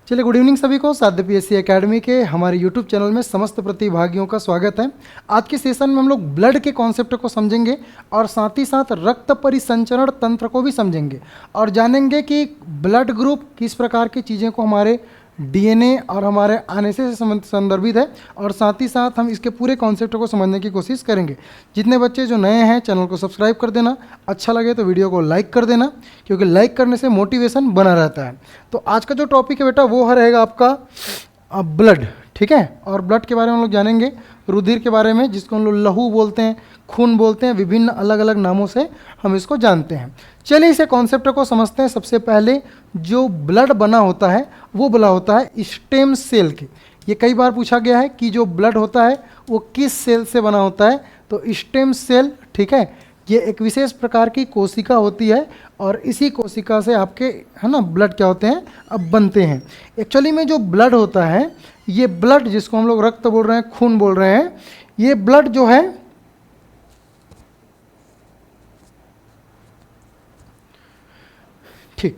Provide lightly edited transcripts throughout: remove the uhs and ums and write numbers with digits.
चलिए, good evening सभी को। साध्य पीएससी एकेडमी के हमारे यूट्यूब चैनल में समस्त प्रतिभागियों का स्वागत है। आज के सेशन में हम लोग ब्लड के कॉन्सेप्ट को समझेंगे और साथ ही साथ रक्त परिसंचरण तंत्र को भी समझेंगे और जानेंगे कि ब्लड ग्रुप किस प्रकार की चीज़ें को हमारे डीएनए और हमारे आरएनए से संदर्भित है और साथ ही साथ हम इसके पूरे कॉन्सेप्ट को समझने की कोशिश करेंगे। जितने बच्चे जो नए हैं चैनल को सब्सक्राइब कर देना, अच्छा लगे तो वीडियो को लाइक कर देना, क्योंकि लाइक करने से मोटिवेशन बना रहता है। तो आज का जो टॉपिक है बेटा वो रहेगा आपका ब्लड, ठीक है। और ब्लड के बारे में हम लोग जानेंगे, रुधिर के बारे में, जिसको हम लोग लहू बोलते हैं, खून बोलते हैं, विभिन्न अलग अलग नामों से हम इसको जानते हैं। चलिए इसे कॉन्सेप्ट को समझते हैं। सबसे पहले जो ब्लड बना होता है वो बना होता है स्टेम सेल के। ये कई बार पूछा गया है कि जो ब्लड होता है वो किस सेल से बना होता है, तो स्टेम सेल, ठीक है। ये एक विशेष प्रकार की कोशिका होती है और इसी कोशिका से आपके है ना ब्लड क्या होते हैं, अब बनते हैं। एक्चुअली में जो ब्लड होता है, ये ब्लड जिसको हम लोग रक्त बोल रहे हैं, खून बोल रहे हैं, ये ब्लड जो है ठीक,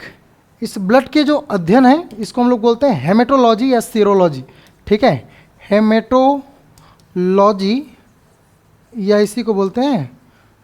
इस ब्लड के जो अध्ययन है इसको हम लोग बोलते हैं हेमेटोलॉजी या सीरोलॉजी, ठीक है। हेमेटोलॉजी या इसी को बोलते हैं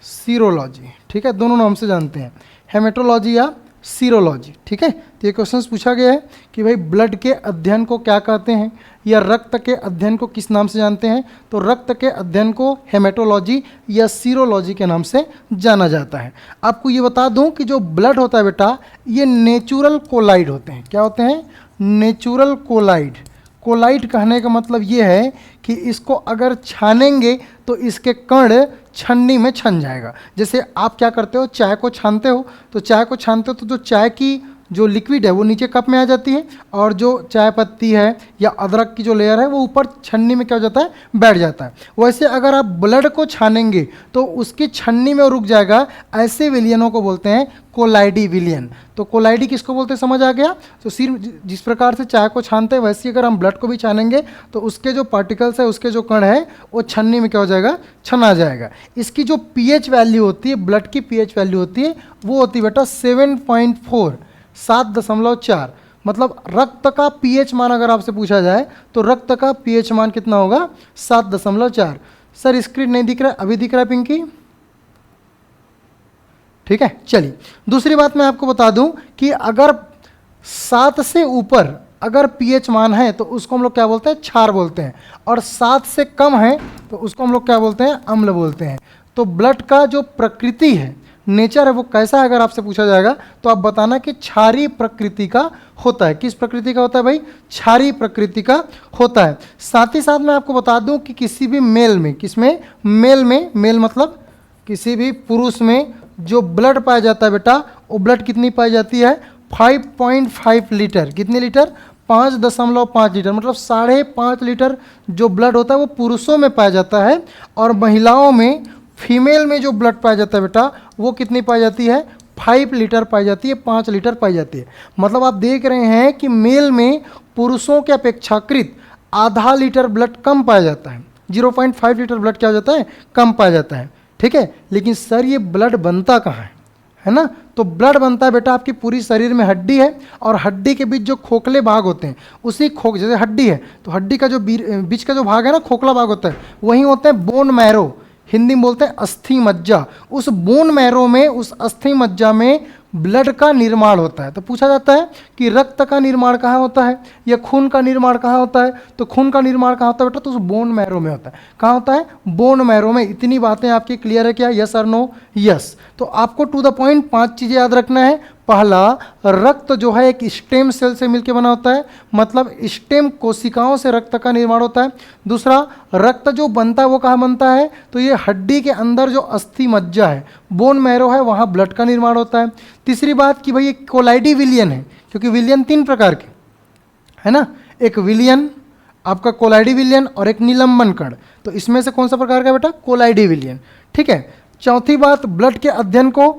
सीरोलॉजी, ठीक है। दोनों नाम से जानते हैं, हेमेटोलॉजी या सीरोलॉजी, ठीक है। तो ये क्वेश्चन पूछा गया है कि भाई ब्लड के अध्ययन को क्या कहते हैं या रक्त के अध्ययन को किस नाम से जानते हैं, तो रक्त के अध्ययन को हेमेटोलॉजी या सीरोलॉजी के नाम से जाना जाता है। आपको ये बता दूं कि जो ब्लड होता है बेटा, ये नेचुरल कोलाइड होते हैं। क्या होते हैं? Natural collide. कोलाइड कहने का मतलब ये है कि इसको अगर छानेंगे तो इसके कण छन्नी में छन जाएगा। जैसे आप क्या करते हो, चाय को छानते हो, तो चाय को छानते हो तो जो चाय की जो लिक्विड है वो नीचे कप में आ जाती है और जो चाय पत्ती है या अदरक की जो लेयर है वो ऊपर छन्नी में क्या हो जाता है, बैठ जाता है। वैसे अगर आप ब्लड को छानेंगे तो उसकी छन्नी में रुक जाएगा। ऐसे विलियनों को बोलते हैं कोलाइडी विलियन। तो कोलाइडी किसको बोलते हैं, समझ आ गया। तो सिर्फ जिस प्रकार से चाय को छानते हैं वैसे अगर हम ब्लड को भी छानेंगे तो उसके जो पार्टिकल्स है, उसके जो कण है, वो छन्नी में क्या हो जाएगा, छना जाएगा। इसकी जो पीएच वैल्यू होती है, ब्लड की पीएच वैल्यू होती है, वो होती है बेटा 7.4, 7.4। मतलब रक्त का पीएच मान अगर आपसे पूछा जाए तो रक्त का पीएच मान कितना होगा, 7.4। सर स्क्रीन नहीं दिख रहा है, अभी दिख रहा है पिंकी, ठीक है। चलिए दूसरी बात मैं आपको बता दूं कि अगर 7 से ऊपर अगर पीएच मान है तो उसको हम लोग क्या बोलते हैं, क्षार बोलते हैं, और 7 से कम है तो उसको हम लोग क्या बोलते हैं, अम्ल बोलते हैं। तो ब्लड का जो प्रकृति है, नेचर है, वो कैसा है अगर आपसे पूछा जाएगा तो आप बताना कि क्षारीय प्रकृति का होता है। किस प्रकृति का होता है भाई? क्षारीय प्रकृति का होता है। साथ ही साथ मैं आपको बता दूं कि किसी भी मेल में, किसमें, मेल में, मेल मतलब किसी भी पुरुष में जो ब्लड पाया जाता है बेटा, वो ब्लड कितनी पाई जाती है, 5.5 लीटर। कितने लीटर? 5.5 लीटर, मतलब 5.5 लीटर जो ब्लड होता है वो पुरुषों में पाया जाता है। और महिलाओं में, फीमेल में जो ब्लड पाया जाता है बेटा, वो कितनी पाई जाती है, 5 लीटर पाई जाती है, 5 लीटर पाई जाती है। मतलब आप देख रहे हैं कि मेल में पुरुषों के अपेक्षाकृत आधा लीटर ब्लड कम पाया जाता है, 0.5 लीटर ब्लड क्या हो जाता है, कम पाया जाता है, ठीक है। लेकिन सर ये ब्लड बनता कहाँ है ना? तो ब्लड बनता है बेटा आपकी पूरी शरीर में हड्डी है और हड्डी के बीच जो खोखले भाग होते हैं, उसी जैसे हड्डी है तो हड्डी का जो बीच का जो भाग है ना, खोखला भाग होता है, वहीं होते हैं बोन मैरो, हिंदी में बोलते हैं अस्थि मज्जा। उस बोन मैरो में, उस अस्थि मज्जा में ब्लड का निर्माण होता है। तो पूछा जाता है कि रक्त का निर्माण कहाँ होता है या खून का निर्माण कहाँ होता है, तो खून का निर्माण कहाँ होता है बेटा, तो उस बोन मैरो में होता है। कहाँ होता है? बोन मैरो में। इतनी बातें आपकी क्लियर है क्या? यस और नो? यस। तो आपको टू द पॉइंट 5 चीज़ें याद रखना है। पहला, रक्त जो है एक स्टेम सेल से मिलकर बना होता है, मतलब स्टेम कोशिकाओं से रक्त का निर्माण होता है। दूसरा, रक्त जो बनता है वो कहाँ बनता है, तो ये हड्डी के अंदर जो अस्थि मज्जा है, बोन मैरो है, वहाँ ब्लड का निर्माण होता है। तीसरी बात कि भाई ये कोलाइडी विलियन है, क्योंकि विलियन 3 प्रकार के है ना, एक विलियन आपका कोलाइडी विलियन और एक निलंबन कण। तो इसमें से कौन सा प्रकार का बेटा? कोलाइडी विलियन, ठीक है। चौथी बात, ब्लड के अध्ययन को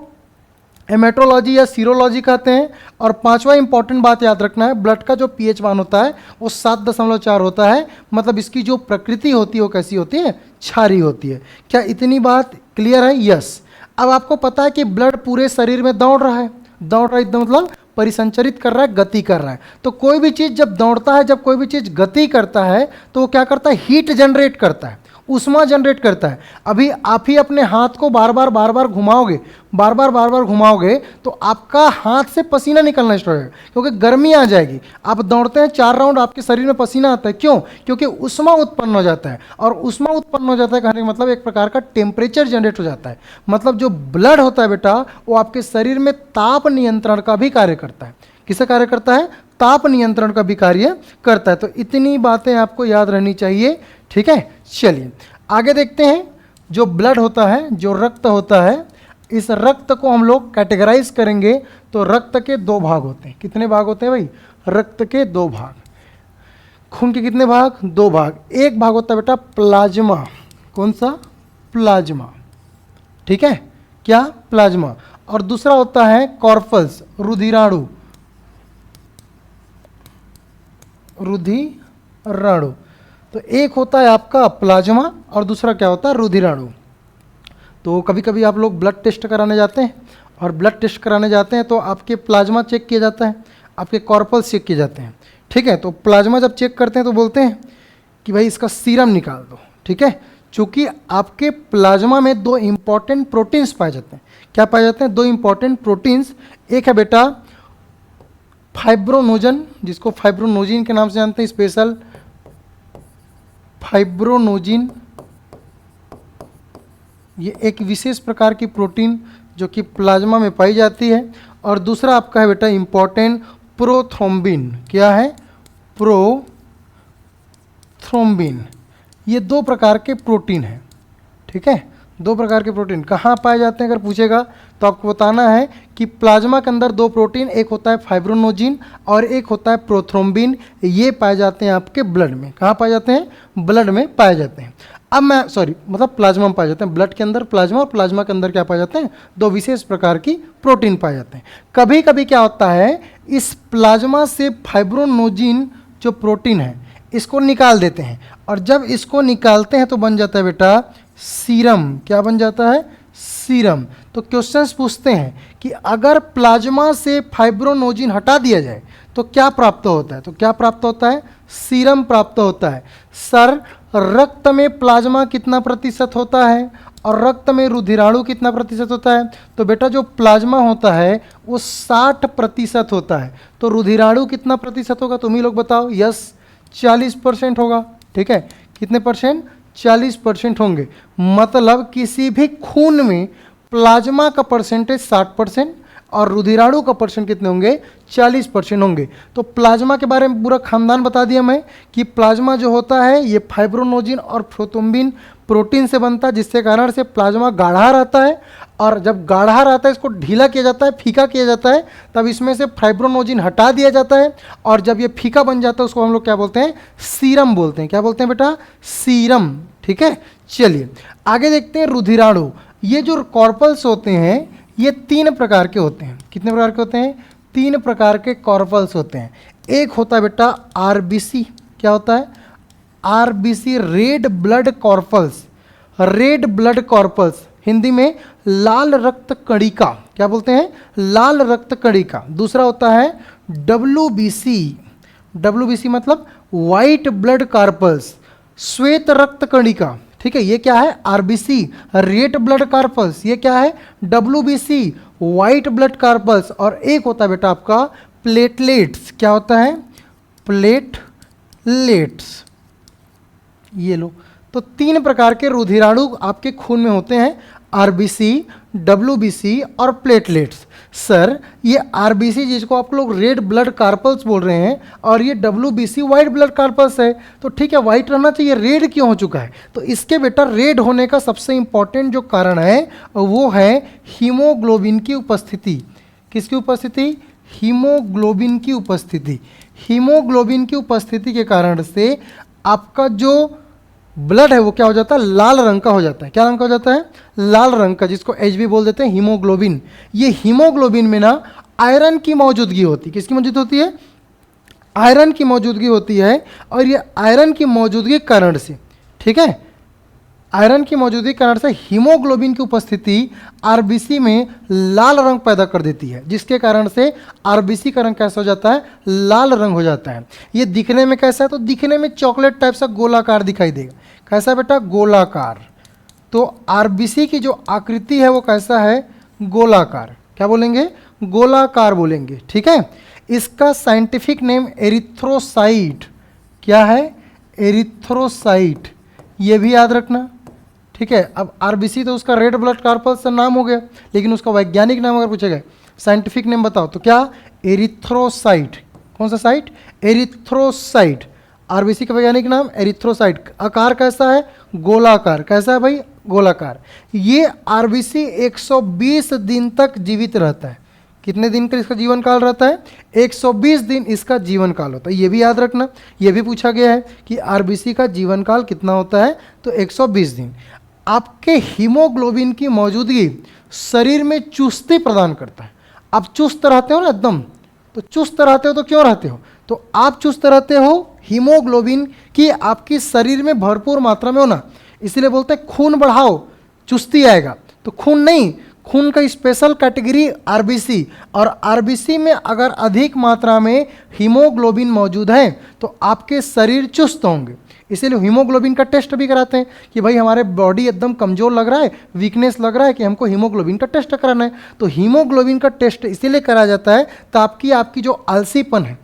हेमेटोलॉजी या सीरोलॉजी कहते हैं। और 5वां इंपॉर्टेंट बात याद रखना है, ब्लड का जो पीएच मान होता है वो 7.4 होता है। मतलब इसकी जो प्रकृति होती है वो कैसी होती है, क्षारीय होती है। क्या इतनी बात क्लियर है? यस। अब आपको पता है कि ब्लड पूरे शरीर में दौड़ रहा है, दौड़ रहा है मतलब परिसंचरित कर रहा है, गति कर रहा है। तो कोई भी चीज़ जब दौड़ता है, जब कोई भी चीज़ गति करता है तो वो क्या करता है, हीट जनरेट करता है, ऊष्मा जनरेट करता है। अभी आप ही अपने हाथ को बार बार घुमाओगे, बार बार घुमाओगे तो आपका हाथ से पसीना निकलना स्टार्ट होगा, क्योंकि गर्मी आ जाएगी। आप दौड़ते हैं 4 राउंड, आपके शरीर में पसीना आता है, क्यों? क्योंकि ऊष्मा उत्पन्न हो जाता है, और ऊष्मा उत्पन्न हो जाता है कहने का मतलब एक प्रकार का टेम्परेचर जनरेट हो जाता है। मतलब जो ब्लड होता है बेटा, वो आपके शरीर में ताप नियंत्रण का भी कार्य करता है। किसका कार्य करता है? ताप नियंत्रण का भी कार्य करता है। तो इतनी बातें आपको याद रहनी चाहिए, ठीक है। चलिए आगे देखते हैं। जो ब्लड होता है, जो रक्त होता है, इस रक्त को हम लोग कैटेगराइज करेंगे तो रक्त के 2 भाग होते हैं। कितने भाग होते हैं भाई? रक्त के 2 भाग। खून के कितने भाग? 2 भाग। एक भाग होता है बेटा प्लाज्मा। कौन सा? प्लाज्मा, ठीक है, क्या? प्लाज्मा। और दूसरा होता है कॉर्पल्स, रुधिराणु। रुधिराणु। तो एक होता है आपका प्लाज्मा और दूसरा क्या होता है? रुधिराणु। तो कभी कभी आप लोग ब्लड टेस्ट कराने जाते हैं, और ब्लड टेस्ट कराने जाते हैं तो आपके प्लाज्मा चेक किया जाता है, आपके कॉर्पल्स चेक किए जाते हैं, ठीक है। तो प्लाज्मा जब चेक करते हैं तो बोलते हैं कि भाई इसका सीरम निकाल दो, ठीक है। चूँकि आपके प्लाज्मा में 2 इंपॉर्टेंट प्रोटीन्स पाए जाते हैं। क्या पाए जाते हैं? 2 इंपॉर्टेंट प्रोटीन्स। एक है बेटा फाइब्रोनोजन, जिसको फाइब्रोनोजिन के नाम से जानते हैं, स्पेशल फाइब्रोनोजिन। ये एक विशेष प्रकार की प्रोटीन जो कि प्लाज्मा में पाई जाती है। और दूसरा आपका है बेटा इंपॉर्टेंट प्रोथ्रोम्बिन। क्या है? प्रोथ्रोम्बिन। ये 2 प्रकार के प्रोटीन हैं, ठीक है। 2 प्रकार के प्रोटीन कहाँ पाए जाते हैं अगर पूछेगा तो आपको बताना है कि प्लाज्मा के अंदर 2 प्रोटीन, एक होता है फाइब्रोनोजिन और एक होता है प्रोथ्रोम्बिन। ये पाए जाते हैं आपके ब्लड में। कहाँ पाए जाते हैं? ब्लड में पाए जाते हैं। अब मैं मतलब प्लाज्मा में पाए जाते हैं, ब्लड के अंदर प्लाज्मा, और प्लाज्मा के अंदर क्या पाए जाते हैं? 2 विशेष प्रकार की प्रोटीन पाए जाते हैं। कभी कभी क्या होता है, इस प्लाज्मा से फाइब्रोनोजिन जो प्रोटीन है इसको निकाल देते हैं, और जब इसको निकालते हैं तो बन जाता है बेटा सीरम। क्या बन जाता है? सीरम। तो क्वेश्चंस पूछते हैं कि अगर प्लाज्मा से फाइब्रोनोजिन हटा दिया जाए तो क्या प्राप्त होता है? तो क्या प्राप्त होता है? सीरम प्राप्त होता है। सर, रक्त में प्लाज्मा कितना प्रतिशत होता है और रक्त में रुधिराणु कितना प्रतिशत होता है? तो बेटा जो प्लाज्मा होता है वो 60% होता है। तो रुधिराणु कितना प्रतिशत होगा? तुम ही लोग बताओ। यस, 40% होगा, ठीक है। कितने परसेंट? 40% होंगे। मतलब किसी भी खून में प्लाज्मा का परसेंटेज 60% और रुधिराणु का परसेंट कितने होंगे? 40% होंगे। तो प्लाज्मा के बारे में पूरा खानदान बता दिया मैं कि प्लाज्मा जो होता है ये फाइब्रोनोजिन और प्रोथ्रोम्बिन प्रोटीन से बनता है, जिसके कारण से प्लाज्मा गाढ़ा रहता है। और जब गाढ़ा रहता है इसको ढीला किया जाता है, फीका किया जाता है, तब इसमें से फाइब्रोनोजिन हटा दिया जाता है, और जब ये फीका बन जाता है उसको हम लोग क्या बोलते हैं? सीरम बोलते हैं। क्या बोलते हैं बेटा? सीरम, ठीक है। चलिए आगे देखते हैं रुधिराणु। ये जो कॉर्पल्स होते हैं ये 3 प्रकार के होते हैं। कितने प्रकार के होते हैं? 3 प्रकार के कॉर्पल्स होते हैं। एक होता है बेटा आरबीसी। क्या होता है? RBC, red blood कॉर्पल्स। Red blood कॉर्पल्स, Hindi में लाल रक्त कणिका। क्या बोलते हैं? लाल रक्त कणिका। दूसरा होता है डब्ल्यूबीसी। डब्ल्यूबीसी मतलब वाइट ब्लड कॉर्पल्स, श्वेत रक्त कणिका, ठीक है। ये क्या है? RBC, red blood कॉर्पल्स। ये क्या है? WBC, white blood कॉर्पल्स। और एक होता है बेटा आपका प्लेटलेट्स। क्या होता है? प्लेटलेट्स। ये लो। तो 3 प्रकार के रुधिराणु आपके खून में होते हैं, आरबीसी, डब्ल्यूबीसी और प्लेटलेट्स। सर, ये आरबीसी जिसको आप लोग रेड ब्लड कार्पल्स बोल रहे हैं, और ये डब्ल्यूबीसी वाइट ब्लड कार्पल्स है, तो ठीक है वाइट रहना चाहिए, रेड क्यों हो चुका है? तो इसके बेटा रेड होने का सबसे इंपॉर्टेंट जो कारण है वो है हीमोग्लोबिन की उपस्थिति। किसकी उपस्थिति? हीमोग्लोबिन की उपस्थिति। हीमोग्लोबिन की उपस्थिति के कारण से आपका जो ब्लड है वो क्या हो जाता है? लाल रंग का हो जाता है। क्या रंग का हो जाता है? लाल रंग का, जिसको एचबी बोल देते हैं, हीमोग्लोबिन। ये हीमोग्लोबिन में ना आयरन की मौजूदगी होती है। किसकी मौजूदगी होती है? आयरन की मौजूदगी होती है। और ये आयरन की मौजूदगी के कारण से, ठीक है, आयरन की मौजूदगी के कारण से हीमोग्लोबिन की उपस्थिति आरबीसी में लाल रंग पैदा कर देती है, जिसके कारण से आरबीसी का रंग कैसा हो जाता है, लाल रंग हो जाता है। ये दिखने में कैसा है, तो दिखने में चॉकलेट टाइप सा गोलाकार दिखाई देगा। कैसा बेटा, गोलाकार। तो आरबीसी की जो आकृति है वो कैसा है, गोलाकार। क्या बोलेंगे, गोलाकार बोलेंगे, ठीक है। इसका साइंटिफिक नेम एरिथ्रोसाइट, क्या है, एरिथ्रोसाइट, ये भी याद रखना, ठीक है। अब आरबीसी तो उसका रेड ब्लड कॉर्पस नाम हो गया, लेकिन उसका वैज्ञानिक नाम अगर पूछा गया, साइंटिफिक नेम बताओ, तो क्या, एरिथ्रोसाइट। कौन सा साइट, एरिथ्रोसाइट। आरबीसी का वैज्ञानिक नाम एरिथ्रोसाइट। आकार कैसा है, गोलाकार। कैसा है भाई, गोलाकार। ये आरबीसी 120 दिन तक जीवित रहता है। कितने दिन का इसका जीवन काल रहता है, 120 दिन इसका जीवन काल होता है। ये भी याद रखना, ये भी पूछा गया है कि आरबीसी का जीवन काल कितना होता है, तो 120 दिन। आपके हीमोग्लोबिन की मौजूदगी शरीर में चुस्ती प्रदान करता है। आप चुस्त रहते हो ना एकदम, तो चुस्त रहते हो तो क्यों रहते हो, तो आप चुस्त रहते हो हीमोग्लोबिन की आपकी शरीर में भरपूर मात्रा में होना, इसीलिए बोलते हैं खून बढ़ाओ चुस्ती आएगा। तो खून नहीं, खून का स्पेशल कैटेगरी आरबीसी, और आरबीसी में अगर अधिक मात्रा में हीमोग्लोबिन मौजूद है तो आपके शरीर चुस्त होंगे। इसीलिए हीमोग्लोबिन का टेस्ट भी कराते हैं कि भाई हमारे बॉडी एकदम कमज़ोर लग रहा है, वीकनेस लग रहा है, कि हमको हीमोग्लोबिन का टेस्ट कराना है। तो हीमोग्लोबिन का टेस्ट इसीलिए कराया जाता है ताकि आपकी जो आलसीपन है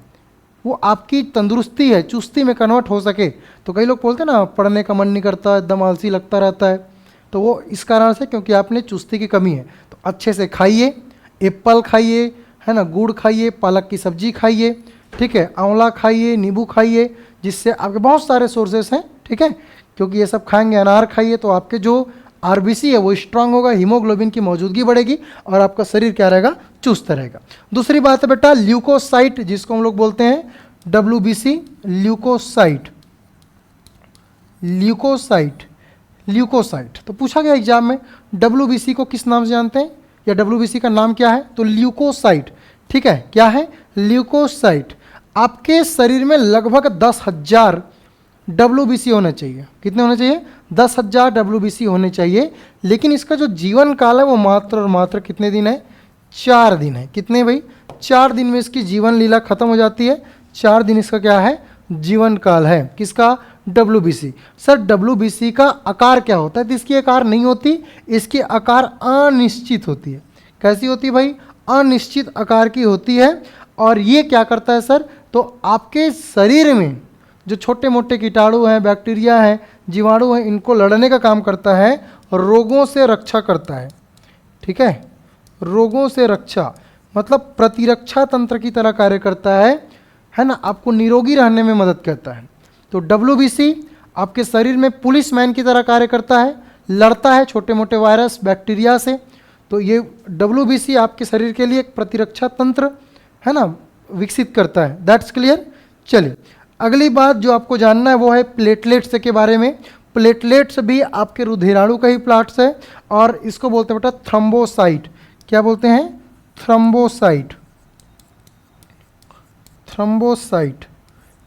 वो आपकी तंदुरुस्ती है, चुस्ती में कन्वर्ट हो सके। तो कई लोग बोलते हैं ना, पढ़ने का मन नहीं करता, एकदम आलसी लगता रहता है, तो वो इस कारण से क्योंकि आपने चुस्ती की कमी है। तो अच्छे से खाइए, एप्पल खाइए, है ना, गुड़ खाइए, पालक की सब्जी खाइए, ठीक है, आंवला खाइए, नींबू खाइए, जिससे आपके बहुत सारे सोर्सेस हैं, ठीक है, क्योंकि ये सब खाएंगे। अनार खाइए तो आपके जो आरबीसी है वो स्ट्रांग होगा, हीमोग्लोबिन की मौजूदगी बढ़ेगी और आपका शरीर क्या रहेगा, चुस्त रहेगा। दूसरी बात है बेटा ल्यूकोसाइट, जिसको हम लोग बोलते हैं डब्ल्यूबीसी, ल्यूकोसाइट, ल्यूकोसाइट, ल्यूकोसाइट। तो पूछा गया एग्जाम में डब्ल्यूबीसी को किस नाम से जानते हैं, या डब्ल्यूबीसी का नाम क्या है, तो ल्यूकोसाइट, ठीक है। क्या है, ल्यूकोसाइट। आपके शरीर में लगभग 10,000 डब्ल्यूबीसी होना चाहिए। कितने होने चाहिए, 10,000 डब्ल्यूबीसी होने चाहिए। लेकिन इसका जो जीवन काल है वो मात्र और मात्र कितने दिन है, 4 दिन है। कितने भाई, 4 दिन में इसकी जीवन लीला खत्म हो जाती है। 4 दिन इसका क्या है, जीवन काल है। किसका, डब्ल्यूबीसी। सर डब्ल्यूबीसी का आकार क्या होता है, तो इसकी आकार नहीं होती, इसकी आकार अनिश्चित होती है। कैसी होती है भाई, अनिश्चित आकार की होती है। और ये क्या करता है सर, तो आपके शरीर में जो छोटे मोटे कीटाणु हैं, बैक्टीरिया हैं, जीवाणु हैं, इनको लड़ने का काम करता है, रोगों से रक्षा करता है, ठीक है। रोगों से रक्षा मतलब प्रतिरक्षा तंत्र की तरह कार्य करता है ना, आपको निरोगी रहने में मदद करता है। तो डब्ल्यूबीसी आपके शरीर में पुलिस मैन की तरह कार्य करता है, लड़ता है छोटे मोटे वायरस बैक्टीरिया से। तो ये डब्ल्यूबीसी आपके शरीर के लिए एक प्रतिरक्षा तंत्र है ना विकसित करता है। That's clear. चलिए अगली बात जो आपको जानना है वो है प्लेटलेट्स के बारे में। प्लेटलेट्स भी आपके रुधिराणु का ही प्लाट्स है और इसको बोलते हैं बेटा थ्रम्बोसाइट। क्या बोलते हैं, थ्रम्बोसाइट, थ्रम्बोसाइट।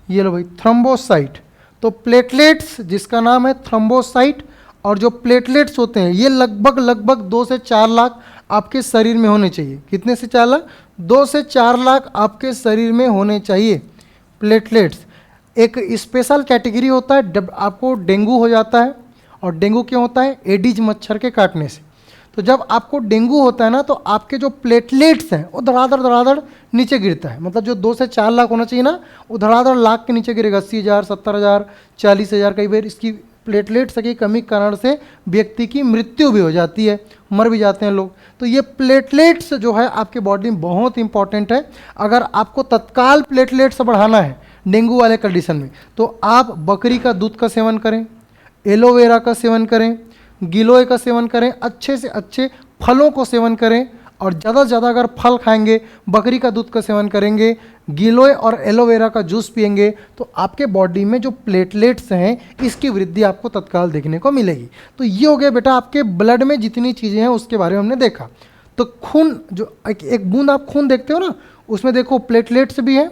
ये लो भाई थ्रम्बोसाइट। तो प्लेटलेट्स जिसका नाम है थ्रम्बोसाइट, और जो प्लेटलेट्स होते हैं ये लगभग 2 से 4 लाख आपके शरीर में होने चाहिए। कितने से 4 लाख, 2 से 4 लाख आपके शरीर में होने चाहिए प्लेटलेट्स। एक स्पेशल कैटेगरी होता है, आपको डेंगू हो जाता है, और डेंगू क्यों होता है, एडिज मच्छर के काटने से। तो जब आपको डेंगू होता है ना तो आपके जो प्लेटलेट्स हैं वो धड़ाधड़ नीचे गिरता है। मतलब जो 2 से 4 लाख होना चाहिए ना वो धड़ाधड़ लाख के नीचे गिरेगा। 80,000, 70,000, 40,000। कई बार इसकी प्लेटलेट्स की कमी के कारण से व्यक्ति की मृत्यु भी हो जाती है, मर भी जाते हैं लोग। तो ये प्लेटलेट्स जो है आपके बॉडी में बहुत इंपॉर्टेंट है। अगर आपको तत्काल प्लेटलेट्स बढ़ाना है डेंगू वाले कंडीशन में तो आप बकरी का दूध का सेवन करें, एलोवेरा का सेवन करें, गिलोय का सेवन करें, अच्छे से अच्छे फलों को सेवन करें, और ज़्यादा से ज़्यादा अगर फल खाएंगे, बकरी का दूध का सेवन करेंगे, गिलोय और एलोवेरा का जूस पिएंगे तो आपके बॉडी में जो प्लेटलेट्स हैं इसकी वृद्धि आपको तत्काल देखने को मिलेगी। तो ये हो गया बेटा आपके ब्लड में जितनी चीज़ें हैं उसके बारे में हमने देखा। तो खून जो एक बूंद आप खून देखते हो ना उसमें देखो प्लेटलेट्स भी है,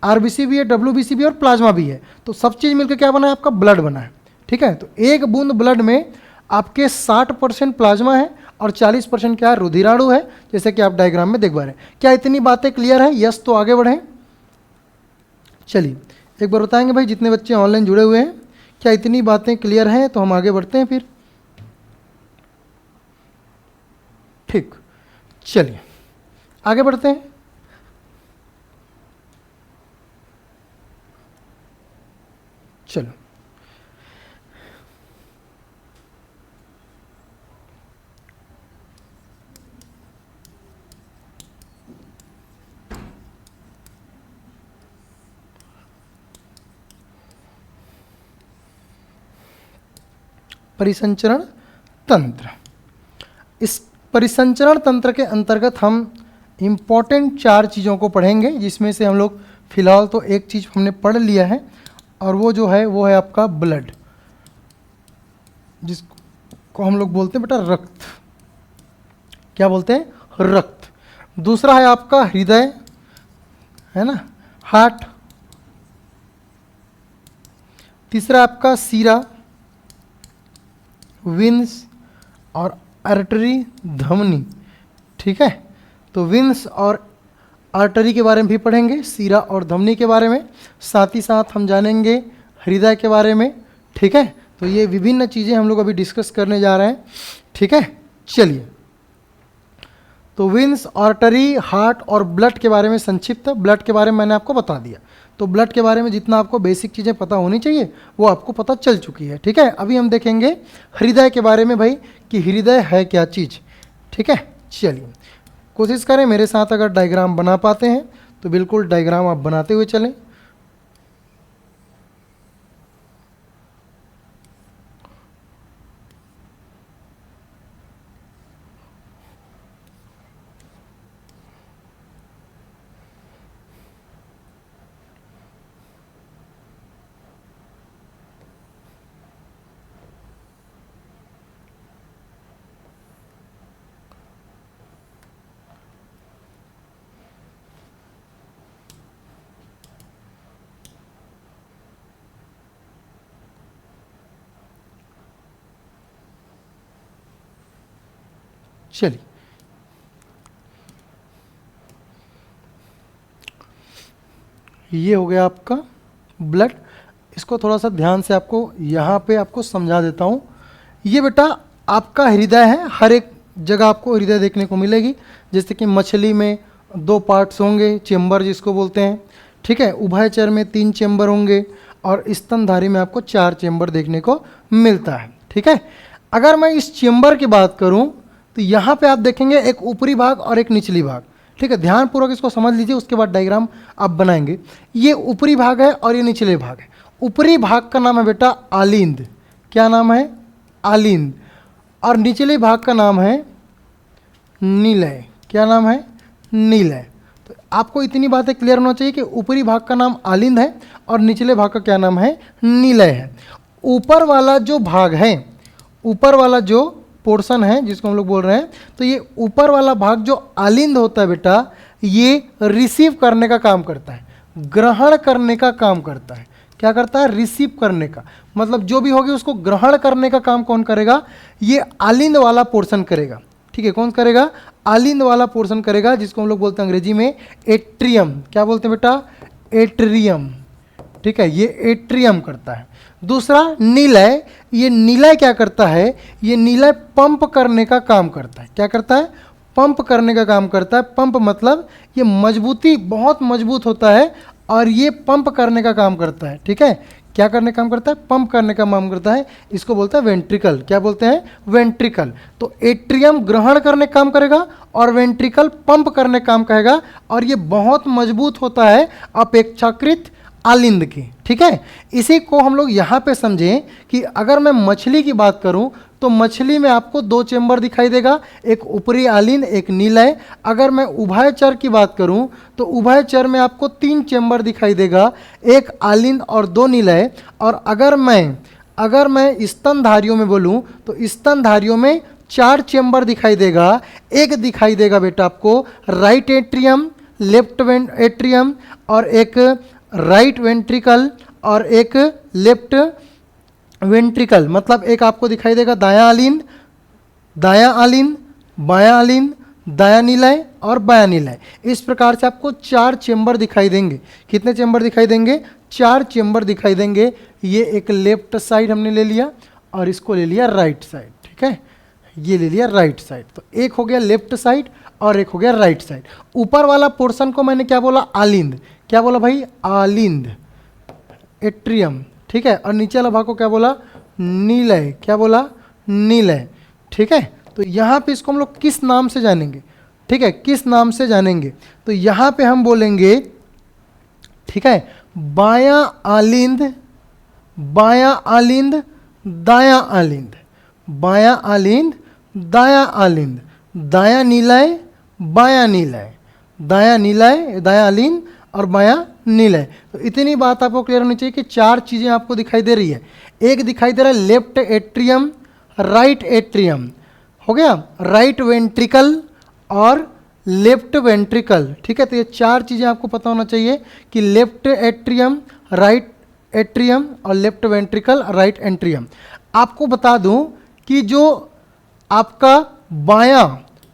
आरबीसी भी है, डब्ल्यूबीसी भी है और प्लाज्मा भी है। तो सब चीज़ मिलकर क्या बना है, आपका ब्लड बना है। ठीक है। तो एक बूंद ब्लड में आपके 60% प्लाज्मा है और 40% क्या है, रुधिराणु है, जैसे कि आप डायग्राम में देख पा रहे हैं। क्या इतनी बातें क्लियर है? यस, तो आगे बढ़ें। चलिए एक बार बताएंगे भाई जितने बच्चे ऑनलाइन जुड़े हुए हैं, क्या इतनी बातें क्लियर हैं? तो हम आगे बढ़ते हैं फिर। ठीक, चलिए आगे बढ़ते हैं। चलो परिसंचरण तंत्र। इस परिसंचरण तंत्र के अंतर्गत हम इम्पॉर्टेंट 4 चीज़ों को पढ़ेंगे, जिसमें से हम लोग फिलहाल तो एक चीज़ हमने पढ़ लिया है, और वो जो है वो है आपका ब्लड, जिसको हम लोग बोलते हैं बेटा रक्त। क्या बोलते हैं? रक्त। दूसरा है आपका हृदय, है ना, हार्ट। तीसरा आपका सीरा, विंस और आर्टरी, धमनी। ठीक है, तो विंस और आर्टरी के बारे में भी पढ़ेंगे, सीरा और धमनी के बारे में, साथ ही साथ हम जानेंगे हृदय के बारे में। ठीक है, तो ये विभिन्न चीज़ें हम लोग अभी डिस्कस करने जा रहे हैं। ठीक है, चलिए तो विंस, आर्टरी, हार्ट और ब्लड के बारे में संक्षिप्त। ब्लड के बारे में मैंने आपको बता दिया, तो ब्लड के बारे में जितना आपको बेसिक चीज़ें पता होनी चाहिए वो आपको पता चल चुकी है। ठीक है, अभी हम देखेंगे हृदय के बारे में भाई, कि हृदय है क्या चीज़। ठीक है, चलिए कोशिश करें मेरे साथ अगर डायग्राम बना पाते हैं तो बिल्कुल डायग्राम आप बनाते हुए चलें। चलिए ये हो गया आपका ब्लड। इसको थोड़ा सा ध्यान से आपको यहाँ पे आपको समझा देता हूँ। ये बेटा आपका हृदय है, हर एक जगह आपको हृदय देखने को मिलेगी। जैसे कि मछली में 2 पार्ट्स होंगे, चेम्बर जिसको बोलते हैं। ठीक है, उभयचर में 3 चेम्बर होंगे और स्तनधारी में आपको 4 चेम्बर देखने को मिलता है। ठीक है, अगर मैं इस चेम्बर की बात करूं तो यहाँ पे आप देखेंगे एक ऊपरी भाग और एक निचली भाग। ठीक है, ध्यानपूर्वक इसको समझ लीजिए, उसके बाद डायग्राम आप बनाएंगे। ये ऊपरी भाग है और ये निचले भाग है। ऊपरी भाग का नाम है बेटा आलिंद। क्या नाम है? आलिंद। और निचले भाग का नाम है नीलय। क्या नाम है? नीलय। तो आपको इतनी बातें क्लियर होना चाहिए कि ऊपरी भाग का नाम आलिंद है और निचले भाग का क्या नाम है? नीलय है। ऊपर वाला जो भाग है, ऊपर वाला जो पोर्शन है जिसको हम लोग बोल रहे हैं, तो ये ऊपर वाला भाग जो आलिंद होता है बेटा, ये रिसीव करने का काम करता है, ग्रहण करने का काम करता है। क्या करता है? रिसीव करने का, मतलब जो भी होगी उसको ग्रहण करने का काम कौन करेगा? ये आलिंद वाला पोर्शन करेगा। ठीक है, कौन करेगा? आलिंद वाला पोर्शन करेगा, जिसको हम लोग बोलते हैं अंग्रेजी में एट्रियम। क्या बोलते हैं बेटा? एट्रियम। ठीक है, ये एट्रियम करता है। दूसरा नीलय, ये नीलय क्या करता है? ये नीलय पंप करने का काम करता है। क्या करता है? पंप करने का काम करता है। पंप मतलब ये मजबूती, बहुत मजबूत होता है और ये पंप करने का काम करता है। ठीक है, क्या करने का काम करता है? पंप करने का काम करता है। इसको बोलता है वेंट्रिकल। क्या बोलते हैं? वेंट्रिकल। तो एट्रियम ग्रहण करने का काम करेगा और वेंट्रिकल पंप करने का काम करेगा, और ये बहुत मजबूत होता है अपेक्षाकृत आलिंद की। ठीक है, इसी को हम लोग यहाँ पे समझें कि अगर मैं मछली की बात करूँ तो मछली में आपको 2 चेम्बर दिखाई देगा, एक ऊपरी आलिंद, एक नीलय। अगर मैं उभयचर की बात करूँ तो उभयचर में आपको 3 चेम्बर दिखाई देगा, एक आलिंद और 2 नीलय। और अगर मैं स्तनधारियों में बोलूँ तो स्तनधारियों में 4 चेम्बर दिखाई देगा। एक दिखाई देगा बेटा आपको राइट एट्रियम, लेफ्ट एट्रियम, और एक राइट वेंट्रिकल और एक लेफ्ट वेंट्रिकल, मतलब एक आपको दिखाई देगा दायां आलिंद, बायां आलिंद, दायां निलय और बायां निलय। इस प्रकार से आपको 4 चेंबर दिखाई देंगे। कितने चेंबर दिखाई देंगे? 4 चेंबर दिखाई देंगे। ये एक लेफ्ट साइड हमने ले लिया और इसको ले लिया राइट साइड, ठीक है, ये ले लिया राइट साइड। तो एक हो गया लेफ्ट साइड और एक हो गया राइट साइड। ऊपर वाला पोर्शन को मैंने क्या बोला? आलिंद। क्या बोला भाई? आलिंद, एट्रियम, ठीक है। और नीचे वाला भाग को क्या बोला? नीलय। क्या बोला? नीलय, ठीक है। तो यहाँ पे इसको हम लोग किस नाम से जानेंगे? ठीक है, किस नाम से जानेंगे? तो यहाँ पे हम बोलेंगे, ठीक है, बायां आलिंद, बायां आलिंद, दायां आलिंद, बायां आलिंद, दायां आलिंद, दायां निलय, बायां निलय, दायां निलय, दायां आलिंद और बायां निलय। तो इतनी बात आपको क्लियर होनी चाहिए कि 4 चीज़ें आपको दिखाई दे रही है। एक दिखाई दे रहा है लेफ्ट एट्रियम, राइट एट्रियम, हो गया राइट वेंट्रिकल और लेफ्ट वेंट्रिकल, ठीक है। तो ये 4 चीज़ें आपको पता होना चाहिए कि लेफ्ट एट्रियम, राइट एट्रियम और लेफ्ट वेंट्रिकल, राइट एट्रियम। आपको बता दूं कि जो आपका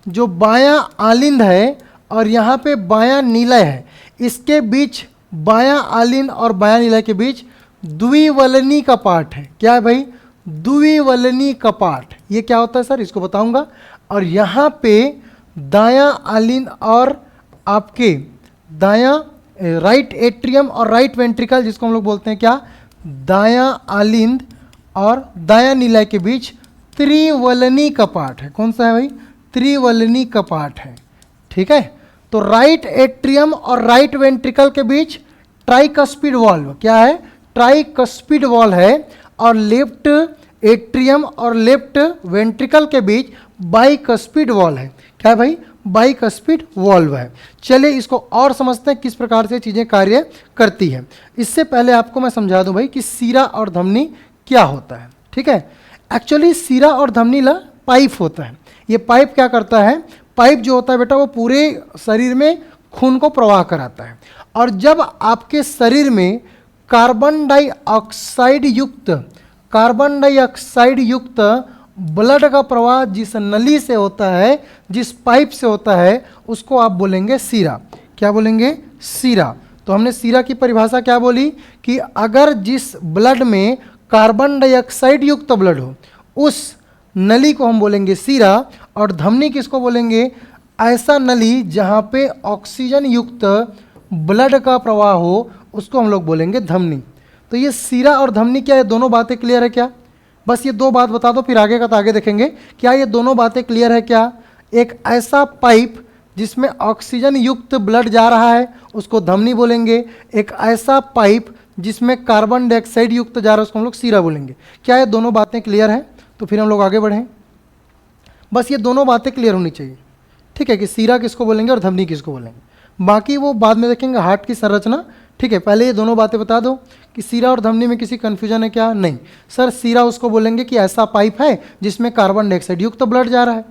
जो बायां आलिंद है और यहाँ पे बायां निलय है, इसके बीच बायां आलिंद और बायां निलय के बीच द्विवलनी का पार्ट है। क्या है भाई? द्विवलनी का पार्ट। ये क्या होता है सर? इसको बताऊंगा। और यहाँ पे दायां आलिंद और आपके दायां राइट एट्रियम और राइट वेंट्रिकल, जिसको हम लोग बोलते हैं क्या? दायां आलिंद और दायां निलय के बीच त्रिवलनी का पार्ट है। कौन सा है भाई? त्रिवलनी का पार्ट है, ठीक है। तो राइट एट्रियम और राइट वेंट्रिकल के बीच ट्राइकस्पिड वॉल्व, क्या है? ट्राइकस्पिड वॉल्व है। और लेफ्ट एट्रियम और लेफ्ट वेंट्रिकल के बीच बाइकस्पिड वॉल्व है। क्या है भाई? बाइकस्पिड वॉल्व है। चलिए इसको और समझते हैं किस प्रकार से चीज़ें कार्य करती है। इससे पहले आपको मैं समझा दूं भाई कि सीरा और धमनी क्या होता है, ठीक है। एक्चुअली सीरा और धमनी ला पाइप होता है। ये पाइप क्या करता है? पाइप जो होता है बेटा वो पूरे शरीर में खून को प्रवाह कराता है। और जब आपके शरीर में कार्बन डाइऑक्साइड युक्त ब्लड का प्रवाह जिस नली से होता है, जिस पाइप से होता है, उसको आप बोलेंगे सीरा। क्या बोलेंगे? सीरा। तो हमने सीरा की परिभाषा क्या बोली कि अगर जिस ब्लड में कार्बन डाइऑक्साइड युक्त ब्लड हो, उस नली को हम बोलेंगे सीरा। और धमनी किसको बोलेंगे? ऐसा नली जहाँ पे ऑक्सीजन युक्त ब्लड का प्रवाह हो, उसको हम लोग बोलेंगे धमनी। तो ये सीरा और धमनी क्या है? दोनों बातें क्लियर है क्या? बस ये 2 बात बता दो, फिर आगे का तो आगे देखेंगे। क्या ये दोनों बातें क्लियर है क्या? एक ऐसा पाइप जिसमें ऑक्सीजन युक्त ब्लड जा रहा है, उसको धमनी बोलेंगे। एक ऐसा पाइप जिसमें कार्बन डाइऑक्साइड युक्त जा रहा है, उसको हम लोग सीरा बोलेंगे। क्या ये दोनों बातें क्लियर हैं? तो फिर हम लोग आगे बढ़ें। बस ये दोनों बातें क्लियर होनी चाहिए, ठीक है, कि सीरा किसको बोलेंगे और धमनी किसको बोलेंगे। बाकी वो बाद में देखेंगे, हार्ट की संरचना, ठीक है। पहले ये दोनों बातें बता दो कि सीरा और धमनी में किसी कन्फ्यूजन है क्या? नहीं सर, सीरा उसको बोलेंगे कि ऐसा पाइप है जिसमें कार्बन डाइऑक्साइड युक्त ब्लड जा रहा है,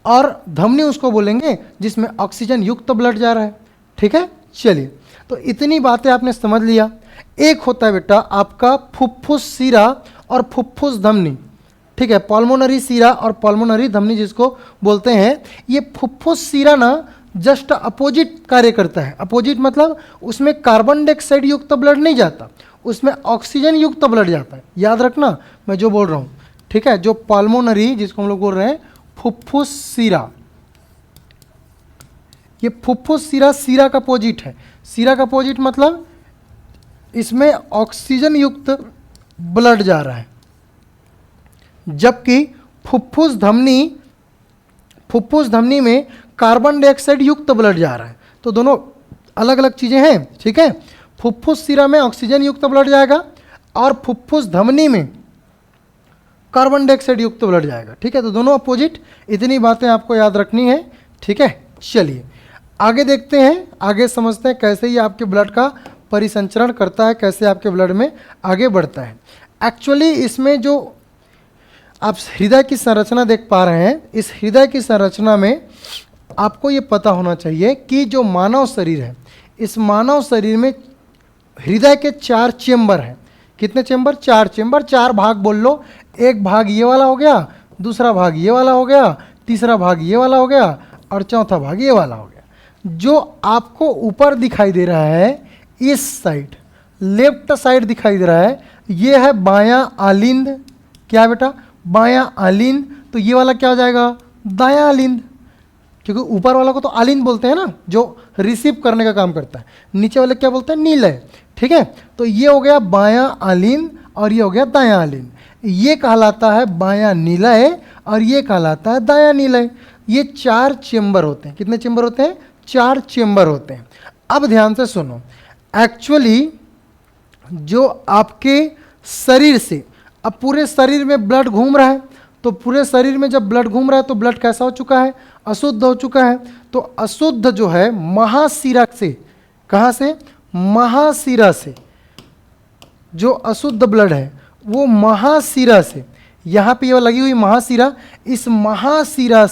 और धमनी उसको बोलेंगे जिसमें ऑक्सीजन युक्त ब्लड जा रहा है, ठीक है। चलिए, तो इतनी बातें आपने समझ लिया। एक होता है बेटा आपका फुफ्फुस सीरा और फुफ्फुस धमनी, ठीक है, पल्मोनरी सीरा और पल्मोनरी धमनी जिसको बोलते हैं। ये फुफ्फुस सीरा ना जस्ट अपोजिट कार्य करता है। अपोजिट मतलब उसमें कार्बन डाइऑक्साइड युक्त ब्लड नहीं जाता, उसमें ऑक्सीजन युक्त ब्लड जाता है। याद रखना मैं जो बोल रहा हूँ, ठीक है। जो पल्मोनरी जिसको हम लोग बोल रहे हैं फुफ्फुस सीरा, ये फुफ्फुस सीरा सीरा का अपोजिट है। सीरा का अपोजिट मतलब इसमें ऑक्सीजन युक्त ब्लड जा रहा है, जबकि फुफ्फुस धमनी में कार्बन डाइऑक्साइड युक्त ब्लड जा रहा है। तो दोनों अलग अलग चीज़ें हैं, ठीक है। फुफ्फुस सीरा में ऑक्सीजन युक्त ब्लड जाएगा और फुफ्फुस धमनी में कार्बन डाइऑक्साइड युक्त ब्लड जाएगा, ठीक है। तो दोनों अपोजिट, इतनी बातें आपको याद रखनी है, ठीक है। चलिए आगे देखते हैं, आगे समझते हैं कैसे ये आपके ब्लड का परिसंचरण करता है, कैसे आपके ब्लड में आगे बढ़ता है। एक्चुअली इसमें जो आप हृदय की संरचना देख पा रहे हैं, इस हृदय की संरचना में आपको ये पता होना चाहिए कि जो मानव शरीर है, इस मानव शरीर में हृदय के 4 चेंबर हैं। कितने चेंबर? 4 चेंबर, 4 भाग बोल लो। एक भाग ये वाला हो गया, दूसरा भाग ये वाला हो गया, तीसरा भाग ये वाला हो गया और चौथा भाग ये वाला हो गया। जो आपको ऊपर दिखाई दे रहा है इस साइड, लेफ्ट साइड दिखाई दे रहा है, ये है बायां आलिंद। क्या है बेटा? बायां आलिंद। तो ये वाला क्या हो जाएगा? दायां आलिंद, क्योंकि ऊपर वाला को तो आलिंद बोलते हैं ना, जो रिसीव करने का काम करता है। नीचे वाले क्या बोलते हैं? नीलय। ठीक है, तो ये हो गया बायां आलिंद और ये हो गया दायां आलिंद। ये कहलाता है बायां नीलय और ये कहलाता है दायां नीलय। ये 4 चेंबर होते हैं। कितने चेंबर होते हैं? 4 चेंबर होते हैं। अब ध्यान से सुनो, एक्चुअली जो आपके शरीर से, अब पूरे शरीर में ब्लड घूम रहा है, तो पूरे शरीर में जब ब्लड घूम रहा है तो ब्लड कैसा हो चुका है? अशुद्ध हो चुका है। तो अशुद्ध जो है महाशिरा से, कहाँ से? महाशिरा से। जो अशुद्ध ब्लड है वो महाशिरा से, यहाँ पे ये लगी हुई महाशिरा, इस महाशिरा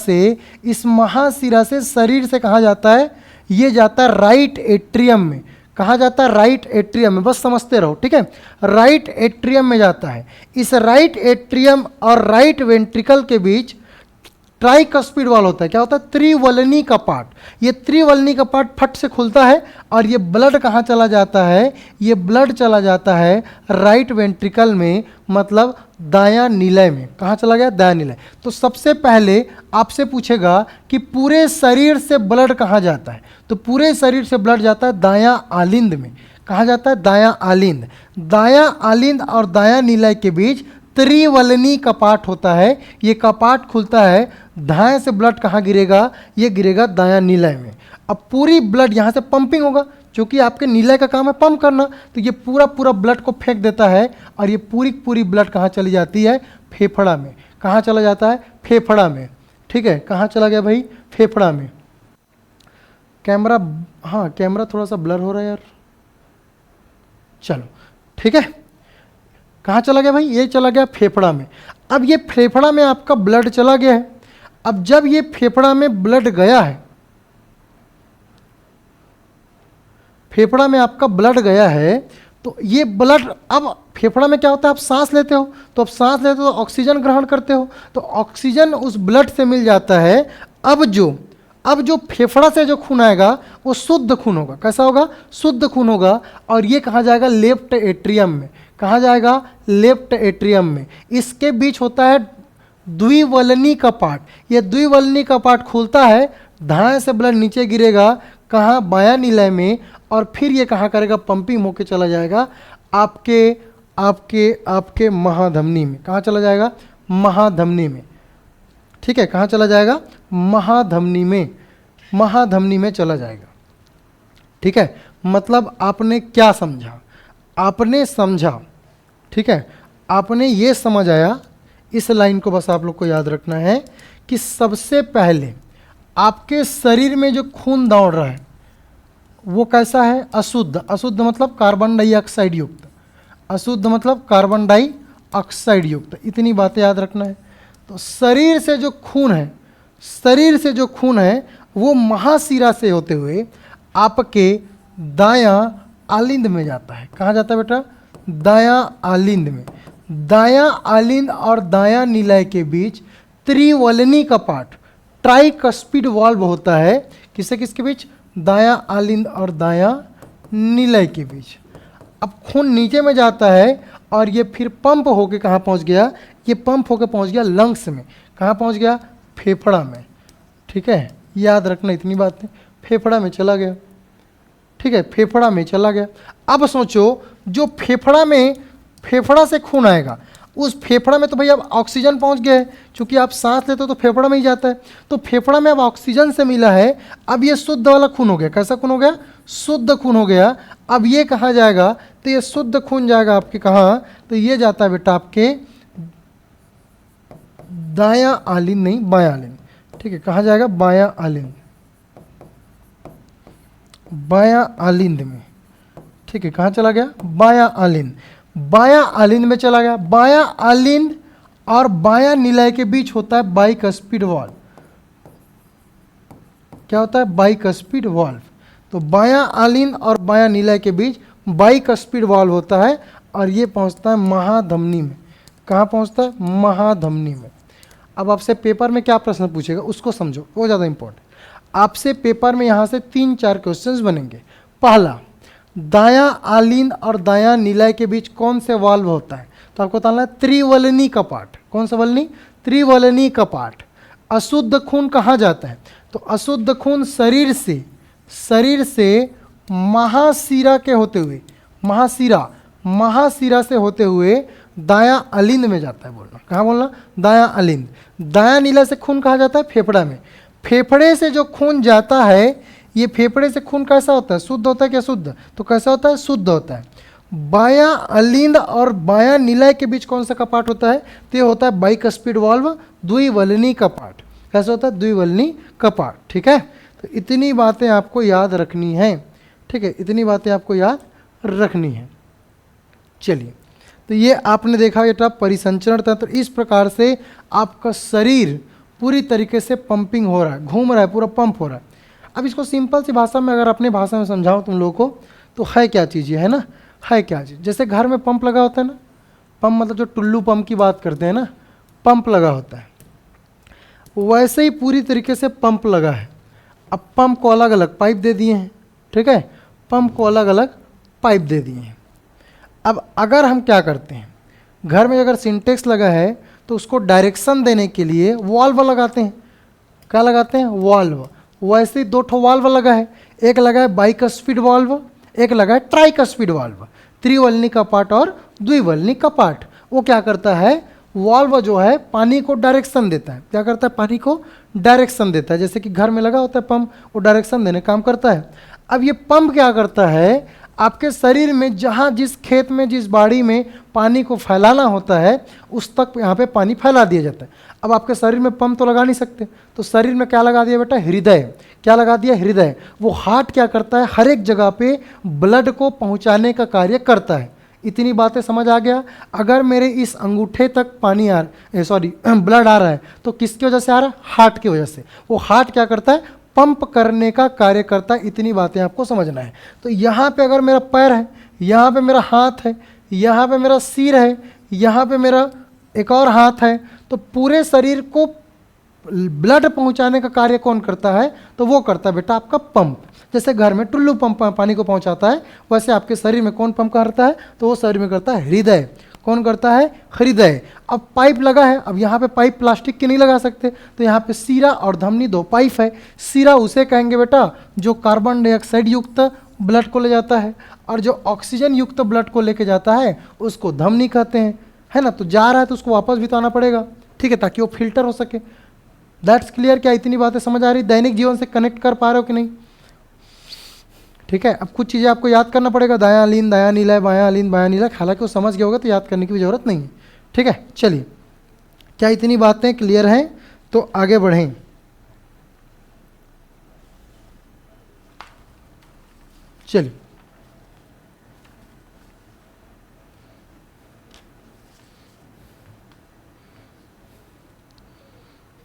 से शरीर से कहाँ जाता है? ये जाता है राइट एट्रियम में। कहाँ जाता है? राइट एट्रियम में। बस समझते रहो, ठीक है? राइट एट्रियम में जाता है। इस राइट एट्रियम और राइट वेंट्रिकल के बीच ट्राइकस्पिड वाल होता है। क्या होता है? त्रिवलनी कपाट। ये त्रिवलनी कपाट फट से खुलता है और ये ब्लड कहाँ चला जाता है? ये ब्लड चला जाता है राइट वेंट्रिकल में, मतलब दायां नीलय में। कहाँ चला गया? दायां नीलय। तो सबसे पहले आपसे पूछेगा कि पूरे शरीर से ब्लड कहाँ जाता है? तो पूरे शरीर से ब्लड जाता है दायां आलिंद में। कहाँ जाता है? दायां आलिंद। दायां आलिंद और दायां नीलय के बीच त्रिवलनी कपाट होता है। ये कपाट खुलता है, दाएं से ब्लड कहाँ गिरेगा? ये गिरेगा दायां नीलय में। अब पूरी ब्लड यहाँ से पंपिंग होगा, क्योंकि आपके नीलय का काम है पंप करना, तो ये पूरा ब्लड को फेंक देता है और ये पूरी ब्लड कहाँ चली जाती है? फेफड़ा में। कहाँ चला जाता है? फेफड़ा में। ठीक है, कहाँ चला गया भाई? फेफड़ा में। कैमरा, हाँ कैमरा थोड़ा सा ब्लर हो रहा है यार। चलो ठीक है, कहाँ चला गया भाई? ये चला गया फेफड़ा में। अब ये फेफड़ा में आपका ब्लड चला गया है। अब जब ये फेफड़ा में ब्लड गया है, फेफड़ा में आपका ब्लड गया है, तो ये ब्लड, अब फेफड़ा में क्या होता है? आप सांस लेते हो, तो अब सांस लेते हो तो ऑक्सीजन ग्रहण करते हो, तो ऑक्सीजन उस ब्लड से मिल जाता है। अब जो फेफड़ा से जो खून आएगा वो शुद्ध खून होगा। कैसा होगा? शुद्ध खून होगा। और ये कहाँ जाएगा? लेफ्ट एट्रियम में। कहाँ जाएगा? लेफ्ट एट्रियम में। इसके बीच होता है द्विवलनी कपाट। ये द्विवलनी कपाट खुलता है, दाएं से ब्लड नीचे गिरेगा, कहाँ? बायां नीलय में। और फिर ये कहाँ करेगा? पंपिंग होके चला जाएगा आपके आपके आपके महाधमनी में। कहाँ चला जाएगा? महाधमनी में। ठीक है, कहाँ चला जाएगा? महाधमनी में। महाधमनी में चला जाएगा। ठीक है, मतलब आपने क्या समझा? आपने समझा, ठीक है, आपने ये समझ आया। इस लाइन को बस आप लोग को याद रखना है कि सबसे पहले आपके शरीर में जो खून दौड़ रहा है वो कैसा है? अशुद्ध। अशुद्ध मतलब कार्बन डाइऑक्साइड युक्त। अशुद्ध मतलब कार्बन डाइऑक्साइड युक्त। इतनी बातें याद रखना है। तो शरीर से जो खून है वो महाशिरा से होते हुए आपके दायां आलिंद में जाता है। कहाँ जाता है बेटा? दायां आलिंद में। दायां आलिंद और दायां नीलय के बीच त्रिवलनी कपाट, ट्राइकस्पिड वाल्व होता है। किसके बीच? दायां आलिंद और दायां नीलय के बीच। अब खून नीचे में जाता है और ये फिर पंप होके कहाँ पहुँच गया? ये पंप होके पहुँच गया लंग्स में। कहाँ पहुँच गया? फेफड़ा में। ठीक है, याद रखना इतनी बातें। फेफड़ा में चला गया। ठीक है, फेफड़ा में चला गया। अब सोचो, जो फेफड़ा से खून आएगा, उस फेफड़ा में तो भाई अब ऑक्सीजन पहुंच गया है, क्योंकि आप सांस लेते हो तो फेफड़ा में ही जाता है। तो फेफड़ा में अब ऑक्सीजन से मिला है, अब ये शुद्ध वाला खून हो गया। कैसा खून हो गया? शुद्ध खून हो गया। अब ये कहाँ जाएगा? तो ये शुद्ध खून जाएगा आपके कहाँ? तो ये जाता है बेटा आपके दायां आलिंद, नहीं बायां आलिंद। ठीक है, कहाँ जाएगा? बायां आलिंद। बायां आलिंद में। ठीक है, कहाँ चला गया? बायां आलिंद। बायां आलिंद में चला गया। बायां आलिंद और बायां नीलय के बीच होता है बाइकस्पिड वाल्व। क्या होता है? Bicuspid valve. तो बायां आलिंद और बायां नीलय के बीच बाइकस्पिड वाल्व होता है और ये पहुंचता है महाधमनी में। कहाँ पहुंचता है? महाधमनी में। अब आपसे पेपर में क्या प्रश्न पूछेगा उसको समझो, वो ज़्यादा इंपॉर्टेंट। आपसे पेपर में यहाँ से 3-4 क्वेश्चंस बनेंगे। पहला, दायां आलिंद और दायां निलय के बीच कौन से वाल्व होता है? तो आपको बताना है त्रिवलनी कपाट। कौन सा वलनी? त्रिवलनी कपाट। अशुद्ध खून कहाँ जाता है? तो अशुद्ध खून शरीर से महाशिरा के होते हुए, महाशिरा से होते हुए दायां अलिंद में जाता है। बोलना कहाँ? बोलना दायां अलिंद। दायां नीला से खून कहाँ जाता है? फेफड़ा में। फेफड़े से जो खून जाता है, ये फेफड़े से खून कैसा होता है? शुद्ध होता है क्या शुद्ध? तो कैसा होता है? शुद्ध होता है। बायां अलिंद और बायां निलय के बीच कौन सा कपाट होता है? तो ये होता है बाइकस्पिड वाल्व, द्विवलनी कपाट। कैसा होता है? द्विवलनी कपाट। ठीक है, तो इतनी बातें आपको याद रखनी है। ठीक है, इतनी बातें आपको याद रखनी है। चलिए, तो ये आपने देखा बेटा परिसंचरण तंत्र। इस प्रकार से आपका शरीर पूरी तरीके से पंपिंग हो रहा है, घूम रहा है, पूरा पंप हो रहा है। अब इसको सिंपल सी भाषा में अगर अपनी भाषा में समझाऊं तुम लोगों को, तो है क्या चीज़ ये, है ना? है क्या चीज़? जैसे घर में पंप लगा होता है ना, पंप मतलब जो टुल्लू पंप की बात करते हैं ना, पंप लगा होता है, वैसे ही पूरी तरीके से पंप लगा है। अब पंप को अलग अलग पाइप दे दिए हैं। ठीक है, पंप को अलग अलग पाइप दे दिए हैं। अब अगर हम क्या करते हैं, घर में अगर सिंटेक्स लगा है तो उसको डायरेक्शन देने के लिए वाल्व लगाते हैं। क्या लगाते हैं? वाल्व। वैसे ही 2 ठो वाल्व लगा है, एक लगा है बाइकस्पिड वाल्व, एक लगा है ट्राइकस्पिड वाल्व। त्रिवलनी कपाट और द्विवलनी कपाट। वो क्या करता है? वाल्व जो है पानी को डायरेक्शन देता है। क्या करता है? पानी को डायरेक्शन देता है। जैसे कि घर में लगा होता है पंप, वो डायरेक्शन देने काम करता है। अब ये पंप क्या करता है? आपके शरीर में जहाँ जिस खेत में जिस बाड़ी में पानी को फैलाना होता है उस तक यहाँ पे पानी फैला दिया जाता है। अब आपके शरीर में पंप तो लगा नहीं सकते, तो शरीर में क्या लगा दिया बेटा? हृदय। क्या लगा दिया? हृदय। वो हार्ट क्या करता है? हर एक जगह पे ब्लड को पहुँचाने का कार्य करता है। इतनी बातें समझ आ गया? अगर मेरे इस अंगूठे तक पानी ब्लड आ रहा है तो किसकी वजह से आ रहा है? हार्ट की वजह से। वो हार्ट क्या करता है? पंप करने का कार्य करता है। इतनी बातें आपको समझना है। तो यहाँ पे अगर मेरा पैर है, यहाँ पे मेरा हाथ है, यहाँ पे मेरा सिर है, यहाँ पे मेरा एक और हाथ है, तो पूरे शरीर को ब्लड पहुँचाने का कार्य कौन करता है? तो वो करता है बेटा आपका पंप। जैसे घर में टुल्लू पंप पानी को पहुँचाता है, वैसे आपके शरीर में कौन पंप करता है? तो वो शरीर में करता है हृदय। कौन करता है? हृदय। अब पाइप लगा है, अब यहाँ पे पाइप प्लास्टिक के नहीं लगा सकते, तो यहाँ पे सिरा और धमनी 2 पाइप है। सिरा उसे कहेंगे बेटा जो कार्बन डाइऑक्साइड युक्त ब्लड को ले जाता है, और जो ऑक्सीजन युक्त ब्लड को लेके जाता है उसको धमनी कहते हैं, है ना? तो जा रहा है तो उसको वापस भी तो आना पड़ेगा। ठीक है, ताकि वो फिल्टर हो सके। That's clear? क्या इतनी बातें समझ आ रही? दैनिक जीवन से कनेक्ट कर पा रहे हो कि नहीं? ठीक है, अब कुछ चीज़ें आपको याद करना पड़ेगा। दायां अलिंद, दायां निलय, बायां अलिंद, बायां निलय। हालांकि वो समझ गया होगा तो याद करने की भी जरूरत नहीं है। ठीक है, चलिए, क्या इतनी बातें क्लियर हैं? तो आगे बढ़ें। चलिए,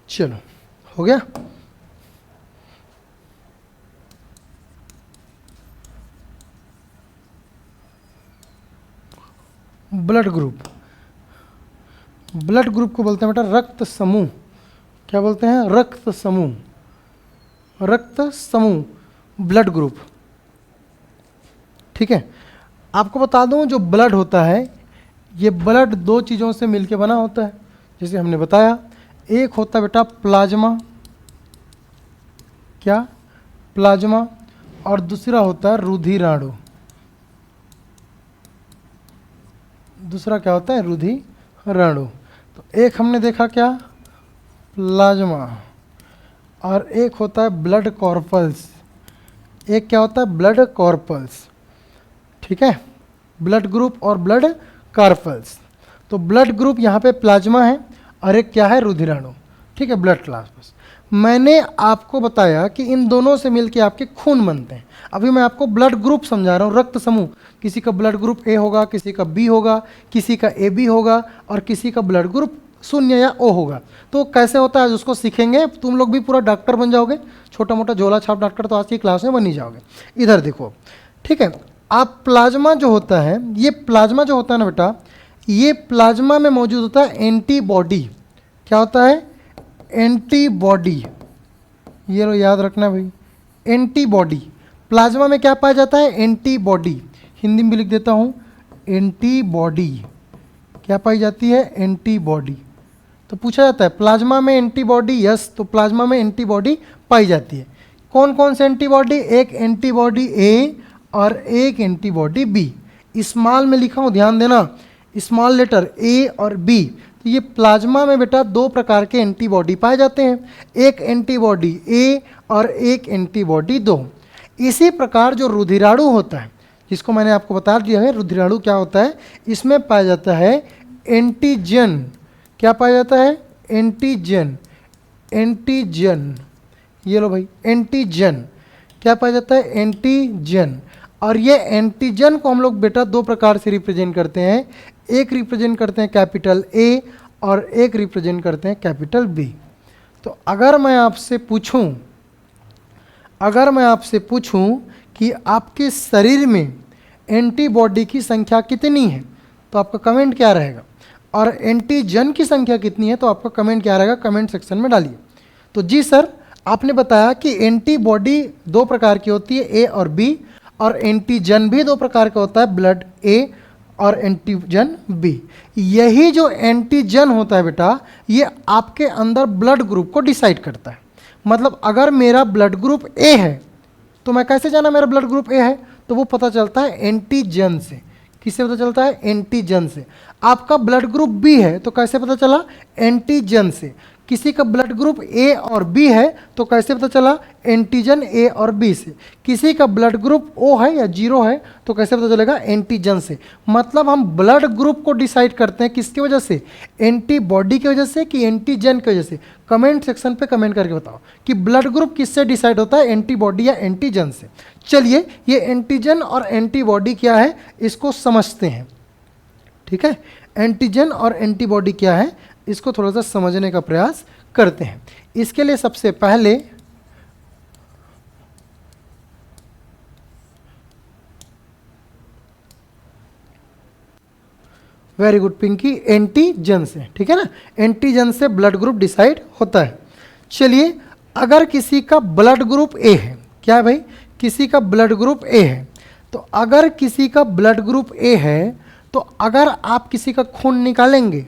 चलो, हो गया? Blood group. ब्लड ग्रुप को बोलते हैं बेटा रक्त समूह। क्या बोलते हैं? रक्त समूह। रक्त समूह, ब्लड ग्रुप। ठीक है, आपको बता दूं जो ब्लड होता है, ये ब्लड 2 चीज़ों से मिलके बना होता है। जैसे हमने बताया, एक होता है बेटा प्लाज्मा। क्या? प्लाज्मा। और दूसरा होता है रुधिराणु। दूसरा क्या होता है? रुधिराणु। तो एक हमने देखा क्या? प्लाज्मा। और एक होता है ब्लड कॉर्पल्स। एक क्या होता है? ब्लड कॉर्पल्स। ठीक है, ब्लड ग्रुप और ब्लड कॉर्पल्स। तो ब्लड ग्रुप यहाँ पे प्लाज्मा है और एक क्या है? रुधिराणु। ठीक है, ब्लड क्लास। बस मैंने आपको बताया कि इन दोनों से मिलके आपके खून बनते हैं। अभी मैं आपको ब्लड ग्रुप समझा रहा हूँ, रक्त समूह। किसी का ब्लड ग्रुप ए होगा, किसी का बी होगा, किसी का ए बी होगा, और किसी का ब्लड ग्रुप 0 या ओ होगा। तो कैसे होता है उसको सीखेंगे। तुम लोग भी पूरा डॉक्टर बन जाओगे। छोटा मोटा झोला छाप डॉक्टर तो आज की क्लास में बन ही जाओगे। इधर देखो, ठीक है। आप प्लाज्मा जो होता है, ये प्लाज्मा जो होता है ना बेटा, ये प्लाज्मा में मौजूद होता है एंटीबॉडी। क्या होता है? एंटीबॉडी। ये लो याद रखना भाई, एंटीबॉडी। प्लाज्मा में क्या पाया जाता है? एंटीबॉडी। हिंदी में भी लिख देता हूँ, एंटीबॉडी। क्या पाई जाती है? एंटीबॉडी। तो पूछा जाता है प्लाज्मा में एंटीबॉडी, यस, तो प्लाज्मा में एंटीबॉडी पाई जाती है। कौन कौन से एंटीबॉडी? एक एंटीबॉडी ए और एक एंटीबॉडी बी। स्मॉल में लिखा हूँ, ध्यान देना, स्मॉल लेटर ए और बी। तो ये प्लाज्मा में बेटा दो प्रकार के एंटीबॉडी पाए जाते हैं, एक एंटीबॉडी ए और एक एंटीबॉडी दो। इसी प्रकार जो रुधिराणु होता है, जिसको मैंने आपको बता दिया है रुधिराणु क्या होता है, इसमें पाया जाता है एंटीजन। क्या पाया जाता है? एंटीजन। एंटीजन, ये लो भाई, एंटीजन। क्या पाया जाता है? एंटीजन। और ये एंटीजन को हम लोग बेटा दो प्रकार से रिप्रेजेंट करते हैं, एक रिप्रेजेंट करते हैं कैपिटल ए और एक रिप्रेजेंट करते हैं कैपिटल बी। तो अगर मैं आपसे पूछूं कि आपके शरीर में एंटीबॉडी की संख्या कितनी है, तो आपका कमेंट क्या रहेगा? और एंटीजन की संख्या कितनी है, तो आपका कमेंट क्या रहेगा? कमेंट सेक्शन में डालिए। तो जी सर, आपने बताया कि एंटीबॉडी दो प्रकार की होती है, ए और बी, और एंटीजन भी दो प्रकार का होता है, ब्लड ए और एंटीजन बी। यही जो एंटीजन होता है बेटा, ये आपके अंदर ब्लड ग्रुप को डिसाइड करता है। मतलब अगर मेरा ब्लड ग्रुप ए है, तो मैं कैसे जाना मेरा ब्लड ग्रुप ए है? तो वो पता चलता है एंटीजन से। किससे पता चलता है? एंटीजन से। आपका ब्लड ग्रुप बी है, तो कैसे पता चला? एंटीजन से। किसी का ब्लड ग्रुप ए और बी है, तो कैसे पता चला? एंटीजन ए और बी से। किसी का ब्लड ग्रुप ओ है या जीरो है, तो कैसे पता चलेगा? एंटीजन से। मतलब हम ब्लड ग्रुप को डिसाइड करते हैं किसकी वजह से? एंटीबॉडी की वजह से कि एंटीजन की वजह से? कमेंट सेक्शन पे कमेंट करके बताओ कि ब्लड ग्रुप किससे डिसाइड होता है, एंटीबॉडी या एंटीजन से। चलिए, ये एंटीजन और एंटीबॉडी क्या है इसको समझते हैं। ठीक है, एंटीजन और एंटीबॉडी क्या है इसको थोड़ा सा समझने का प्रयास करते हैं। इसके लिए सबसे पहले वेरी गुड पिंकी, एंटीजन से, ठीक है ना, एंटीजन से ब्लड ग्रुप डिसाइड होता है। चलिए, अगर किसी का ब्लड ग्रुप ए है, क्या है भाई? किसी का ब्लड ग्रुप ए है, तो अगर किसी का ब्लड ग्रुप ए है, तो अगर आप किसी का खून निकालेंगे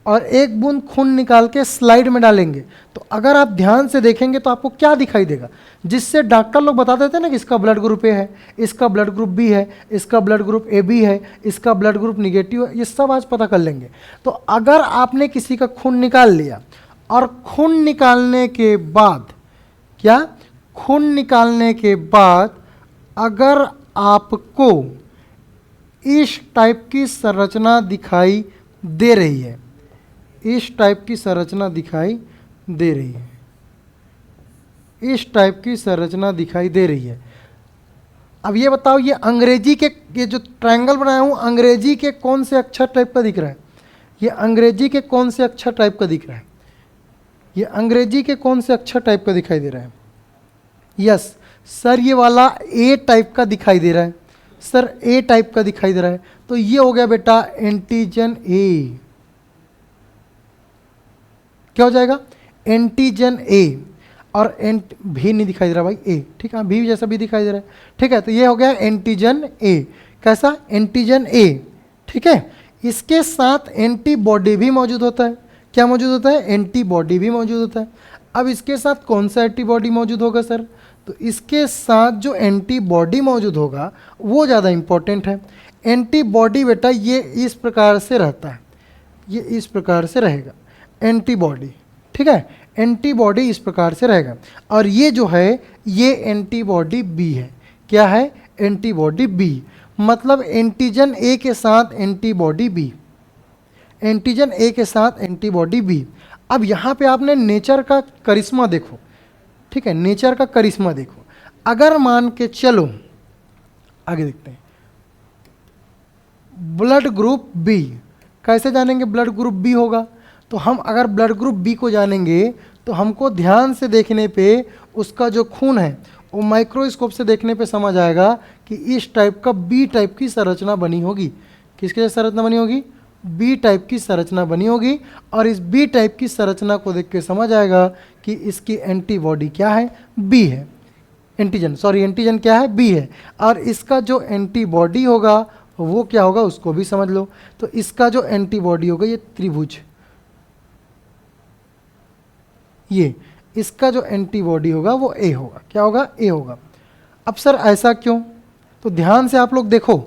और एक बूंद खून निकाल के स्लाइड में डालेंगे, तो अगर आप ध्यान से देखेंगे तो आपको क्या दिखाई देगा? जिससे डॉक्टर लोग बता देते हैं ना कि इसका ब्लड ग्रुप ए है, इसका ब्लड ग्रुप बी है, इसका ब्लड ग्रुप ए बी है, इसका ब्लड ग्रुप निगेटिव है, ये सब आज पता कर लेंगे। तो अगर आपने किसी का खून निकाल लिया और खून निकालने के बाद क्या? खून निकालने के बाद अगर आपको इस टाइप की संरचना दिखाई दे रही है, इस टाइप की संरचना दिखाई दे रही है, इस टाइप की संरचना दिखाई दे रही है। अब ये बताओ, ये अंग्रेजी के, ये जो ट्रायंगल बनाया हूँ, अंग्रेजी के कौन से अक्षर टाइप का दिख रहा है? ये अंग्रेजी के कौन से अक्षर टाइप का दिख रहा है? ये अंग्रेजी के कौन से अक्षर टाइप का दिखाई दे रहा है? यस सर, ये वाला ए टाइप का दिखाई दे रहा है सर, ए टाइप का दिखाई दे रहा है। तो ये हो गया बेटा एंटीजन ए। क्या हो जाएगा? एंटीजन ए। और भी नहीं दिखाई दे रहा भाई, ए, ठीक है, भी जैसा भी दिखाई दे रहा है, ठीक है। तो ये हो गया एंटीजन ए। कैसा? एंटीजन ए, ठीक है। इसके साथ एंटीबॉडी भी मौजूद होता है। क्या मौजूद होता है? एंटीबॉडी भी मौजूद होता है। अब इसके साथ कौन सा एंटीबॉडी मौजूद होगा सर? तो इसके साथ जो एंटीबॉडी मौजूद होगा वो ज़्यादा इंपॉर्टेंट है। एंटीबॉडी बेटा ये इस प्रकार से रहता है, ये इस प्रकार से रहेगा एंटीबॉडी, ठीक है। एंटीबॉडी इस प्रकार से रहेगा, और ये जो है ये एंटीबॉडी बी है। क्या है? Antibody B. मतलब एंटीजन ए के साथ एंटीबॉडी बी, एंटीजन ए के साथ एंटीबॉडी बी। अब यहाँ पे आपने नेचर का करिश्मा देखो, ठीक है, नेचर का करिश्मा देखो। अगर मान के चलो, आगे देखते हैं, ब्लड ग्रुप बी, कैसे जानेंगे ब्लड ग्रुप बी होगा? तो हम अगर ब्लड ग्रुप बी को जानेंगे तो हमको ध्यान से देखने पे उसका जो खून है वो माइक्रोस्कोप से देखने पे समझ आएगा कि इस टाइप का बी टाइप की संरचना बनी होगी। किसके जैसे संरचना बनी होगी? बी टाइप की संरचना बनी होगी। और इस बी टाइप की संरचना को देख के समझ आएगा कि इसकी एंटीबॉडी क्या है? बी है। एंटीजन क्या है? बी है। और इसका जो एंटीबॉडी होगा वो क्या होगा उसको भी समझ लो। तो इसका जो एंटीबॉडी होगा ये त्रिभुज, ये इसका जो एंटीबॉडी होगा वो ए होगा। क्या होगा? ए होगा। अब सर ऐसा क्यों? तो ध्यान से आप लोग देखो,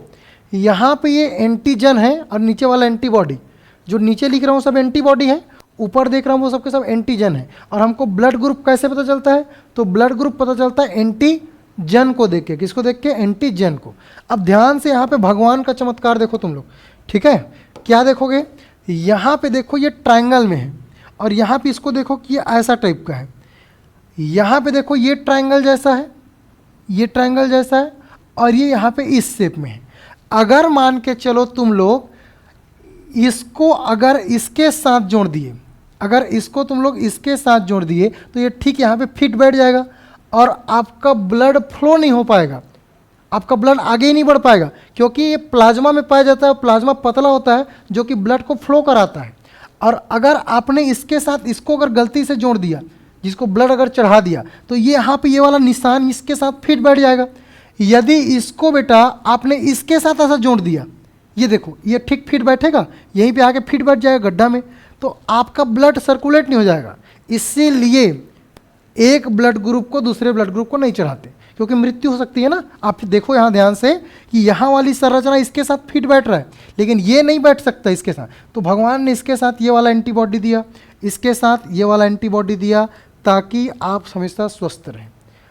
यहाँ पे ये एंटीजन है और नीचे वाला एंटीबॉडी। जो नीचे लिख रहा हूँ सब एंटीबॉडी है, ऊपर देख रहा हूँ वो सबके सब एंटीजन है। और हमको ब्लड ग्रुप कैसे पता चलता है? तो ब्लड ग्रुप पता चलता है एंटीजन को देख के। किसको देख के? एंटीजन को। अब ध्यान से यहाँ पे भगवान का चमत्कार देखो तुम लोग, ठीक है? क्या देखोगे? यहाँ पे देखो ये ट्रायंगल में है, और यहाँ पे इसको देखो कि ये ऐसा टाइप का है। यहाँ पे देखो ये ट्रायंगल जैसा है, ये ट्रायंगल जैसा है, और ये यहाँ पे इस शेप में है। अगर मान के चलो तुम लोग इसको अगर इसके साथ जोड़ दिए, अगर इसको तुम लोग इसके साथ जोड़ दिए तो ये ठीक यहाँ पे फिट बैठ जाएगा, और आपका ब्लड फ्लो नहीं हो पाएगा, आपका ब्लड आगे ही नहीं बढ़ पाएगा, क्योंकि ये प्लाज्मा में पाया जाता है। प्लाज्मा पतला होता है जो कि ब्लड को फ्लो कराता है। और अगर आपने इसके साथ इसको अगर गलती से जोड़ दिया, जिसको ब्लड अगर चढ़ा दिया, तो ये यहाँ पे ये वाला निशान इसके साथ फिट बैठ जाएगा। यदि इसको बेटा आपने इसके साथ ऐसा जोड़ दिया, ये देखो ये ठीक फिट बैठेगा, यहीं पे आके फिट बैठ जाएगा गड्ढा में, तो आपका ब्लड सर्कुलेट नहीं हो जाएगा। इसीलिए एक ब्लड ग्रुप को दूसरे ब्लड ग्रुप को नहीं चढ़ाते, क्योंकि मृत्यु हो सकती है ना। आप देखो यहाँ ध्यान से कि यहाँ वाली संरचना इसके साथ फिट बैठ रहा है, लेकिन ये नहीं बैठ सकता इसके साथ। तो भगवान ने इसके साथ ये वाला एंटीबॉडी दिया, इसके साथ ये वाला एंटीबॉडी दिया, ताकि आप हमेशा स्वस्थ रहें।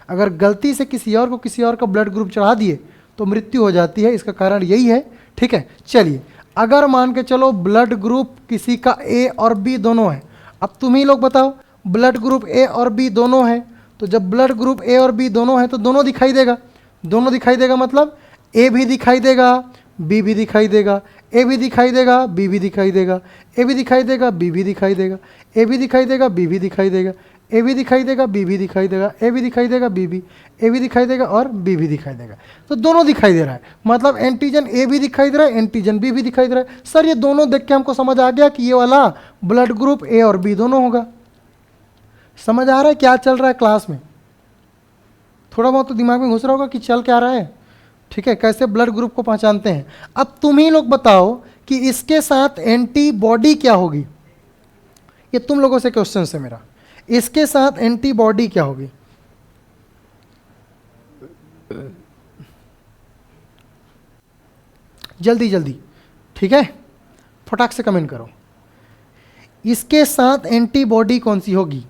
अगर गलती से किसी और को किसी और का ब्लड ग्रुप चढ़ा दिए तो मृत्यु हो जाती है। इसका कारण यही है, ठीक है? चलिए, अगर मान के चलो ब्लड ग्रुप किसी का ए और बी दोनों है, अब तुम ही लोग बताओ, ब्लड ग्रुप ए और बी दोनों है, तो जब ब्लड ग्रुप ए और बी दोनों है तो दोनों दिखाई देगा। दोनों दिखाई देगा मतलब ए भी दिखाई देगा, बी भी दिखाई देगा, ए भी दिखाई देगा, बी भी दिखाई देगा, ए भी दिखाई देगा, बी भी दिखाई देगा, ए भी दिखाई देगा, बी भी दिखाई देगा, ए भी दिखाई देगा, बी भी दिखाई देगा, ए भी दिखाई देगा, बी भी, ए भी दिखाई देगा और बी भी दिखाई देगा। तो दोनों दिखाई दे रहा है, मतलब एंटीजन ए भी दिखाई दे रहा है, एंटीजन बी भी दिखाई दे रहा है। सर ये दोनों देख के हमको समझ आ गया कि ये वाला ब्लड ग्रुप ए और बी दोनों होगा। समझ आ रहा है क्या चल रहा है क्लास में? थोड़ा बहुत तो दिमाग में घुस रहा होगा कि चल क्या रहा है, ठीक है? कैसे ब्लड ग्रुप को पहचानते हैं। अब तुम ही लोग बताओ कि इसके साथ एंटीबॉडी क्या होगी? ये तुम लोगों से क्वेश्चन है मेरा, इसके साथ एंटीबॉडी क्या होगी? जल्दी जल्दी, ठीक है? फटाक से कमेंट करो, इसके साथ एंटीबॉडी कौन सी होगी?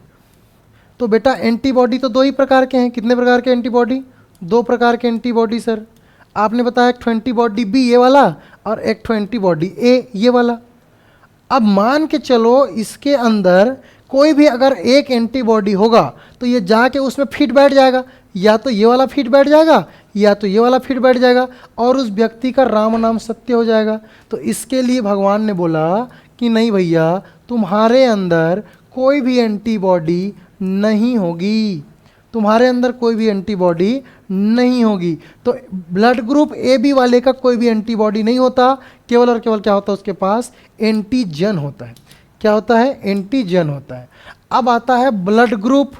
तो बेटा एंटीबॉडी तो दो ही प्रकार के हैं। कितने प्रकार के एंटीबॉडी? दो प्रकार के एंटीबॉडी सर। आपने बताया एक ठो एंटीबॉडी बी ये वाला, और एक ठो एंटीबॉडी ए ये वाला। अब मान के चलो इसके अंदर कोई भी अगर एक एंटीबॉडी होगा तो ये जाके उसमें फिट बैठ जाएगा, या तो ये वाला फिट बैठ जाएगा या तो ये वाला फिट बैठ जाएगा, और उस व्यक्ति का राम नाम सत्य हो जाएगा। तो इसके लिए भगवान ने बोला कि नहीं भैया, तुम्हारे अंदर कोई भी एंटीबॉडी नहीं होगी, तुम्हारे अंदर कोई भी एंटीबॉडी नहीं होगी। तो ब्लड ग्रुप ए बी वाले का कोई भी एंटीबॉडी नहीं होता, केवल और केवल क्या होता है उसके पास? एंटीजन होता है। क्या होता है? एंटीजन होता है। अब आता है blood group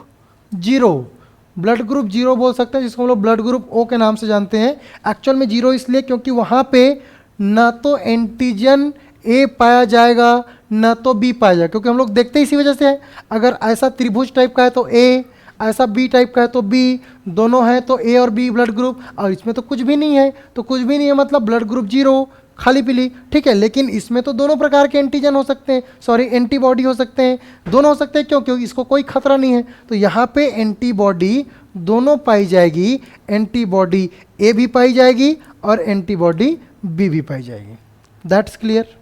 zero. Blood group zero बोल सकते हैं, जिसको हम लोग ब्लड ग्रुप ओ के नाम से जानते हैं। एक्चुअल में जीरो इसलिए क्योंकि वहाँ पे ना तो एंटीजन ए पाया जाएगा ना तो बी पाया जाएगा, क्योंकि हम लोग देखते इसी वजह से है। अगर ऐसा त्रिभुज टाइप का है तो ए, ऐसा बी टाइप का है तो बी, दोनों है तो ए और बी ब्लड ग्रुप, और इसमें तो कुछ भी नहीं है। तो कुछ भी नहीं है मतलब ब्लड ग्रुप जीरो, खाली पीली, ठीक है? लेकिन इसमें तो दोनों प्रकार के एंटीजन हो सकते हैं, सॉरी एंटीबॉडी हो सकते हैं, दोनों हो सकते हैं। क्यों? क्योंकि इसको कोई खतरा नहीं है। तो यहाँ पे एंटीबॉडी दोनों पाई जाएगी, एंटीबॉडी ए भी पाई जाएगी और एंटीबॉडी बी भी पाई जाएगी। That's clear?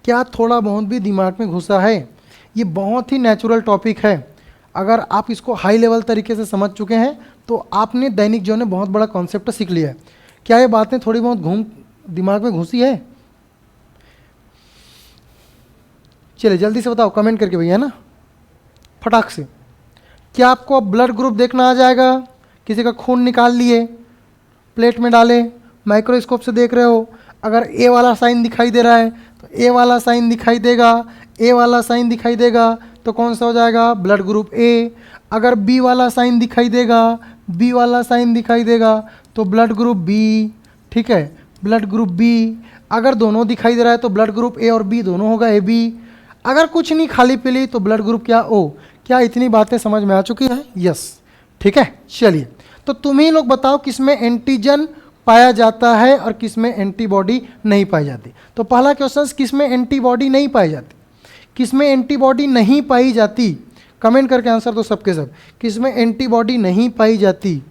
क्या थोड़ा बहुत भी दिमाग में घुसा है? ये बहुत ही नेचुरल टॉपिक है। अगर आप इसको हाई लेवल तरीके से समझ चुके हैं तो आपने दैनिक जीवन में बहुत बड़ा कॉन्सेप्ट सीख लिया है। क्या ये बातें थोड़ी बहुत दिमाग में घुसी है? चलिए जल्दी से बताओ कमेंट करके भैया ना, फटाक से। क्या आपको अब ब्लड ग्रुप देखना आ जाएगा? किसी का खून निकाल लिए, प्लेट में डाले, माइक्रोस्कोप से देख रहे हो, अगर ए वाला साइन दिखाई दे रहा है तो ए वाला साइन दिखाई देगा, ए वाला साइन दिखाई देगा तो कौन सा हो जाएगा, ब्लड ग्रुप ए। अगर बी वाला साइन दिखाई देगा, बी वाला साइन दिखाई देगा तो ब्लड ग्रुप बी, ठीक है, ब्लड ग्रुप बी। अगर दोनों दिखाई दे रहा है तो ब्लड ग्रुप ए और बी दोनों होगा ए बी। अगर कुछ नहीं खाली पीली तो ब्लड ग्रुप क्या, ओ। क्या इतनी बातें समझ में आ चुकी है? यस, ठीक है। चलिए, तो तुम ही लोग बताओ किसमें एंटीजन पाया जाता है और किसमें एंटीबॉडी नहीं पाई जाती। तो पहला क्वेश्चन, किसमें एंटीबॉडी नहीं पाई जाती, किसमें एंटीबॉडी नहीं पाई जाती, कमेंट करके आंसर दो सबके सब। किसमें एंटीबॉडी नहीं पाई जाती,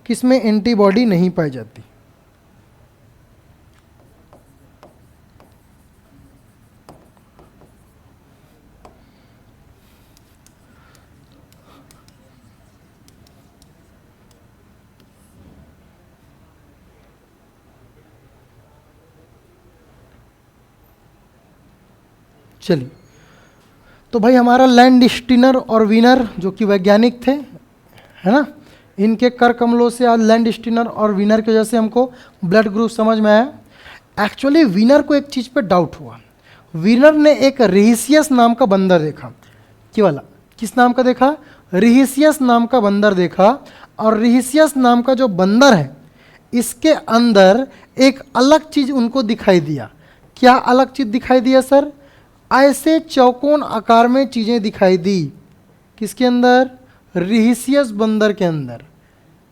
किसमें एंटीबॉडी नहीं पाई जाती? चलिए, तो भाई हमारा लैंडस्टीनर और वीनर जो कि वैज्ञानिक थे, है ना, इनके कर कमलों से आज लैंडस्टीनर और वीनर की वजह से हमको ब्लड ग्रुप समझ में आया। एक्चुअली वीनर को एक चीज़ पे डाउट हुआ। वीनर ने एक रिहिसियस नाम का बंदर देखा। क्या वाला? किस नाम का देखा? रिहिसियस नाम का बंदर देखा। और रिहिसियस नाम का जो बंदर है, इसके अंदर एक अलग चीज़ उनको दिखाई दिया। क्या अलग चीज़ दिखाई दिया सर? ऐसे चौकोन आकार में चीज़ें दिखाई दी। किसके अंदर? रिहिसियस बंदर के अंदर,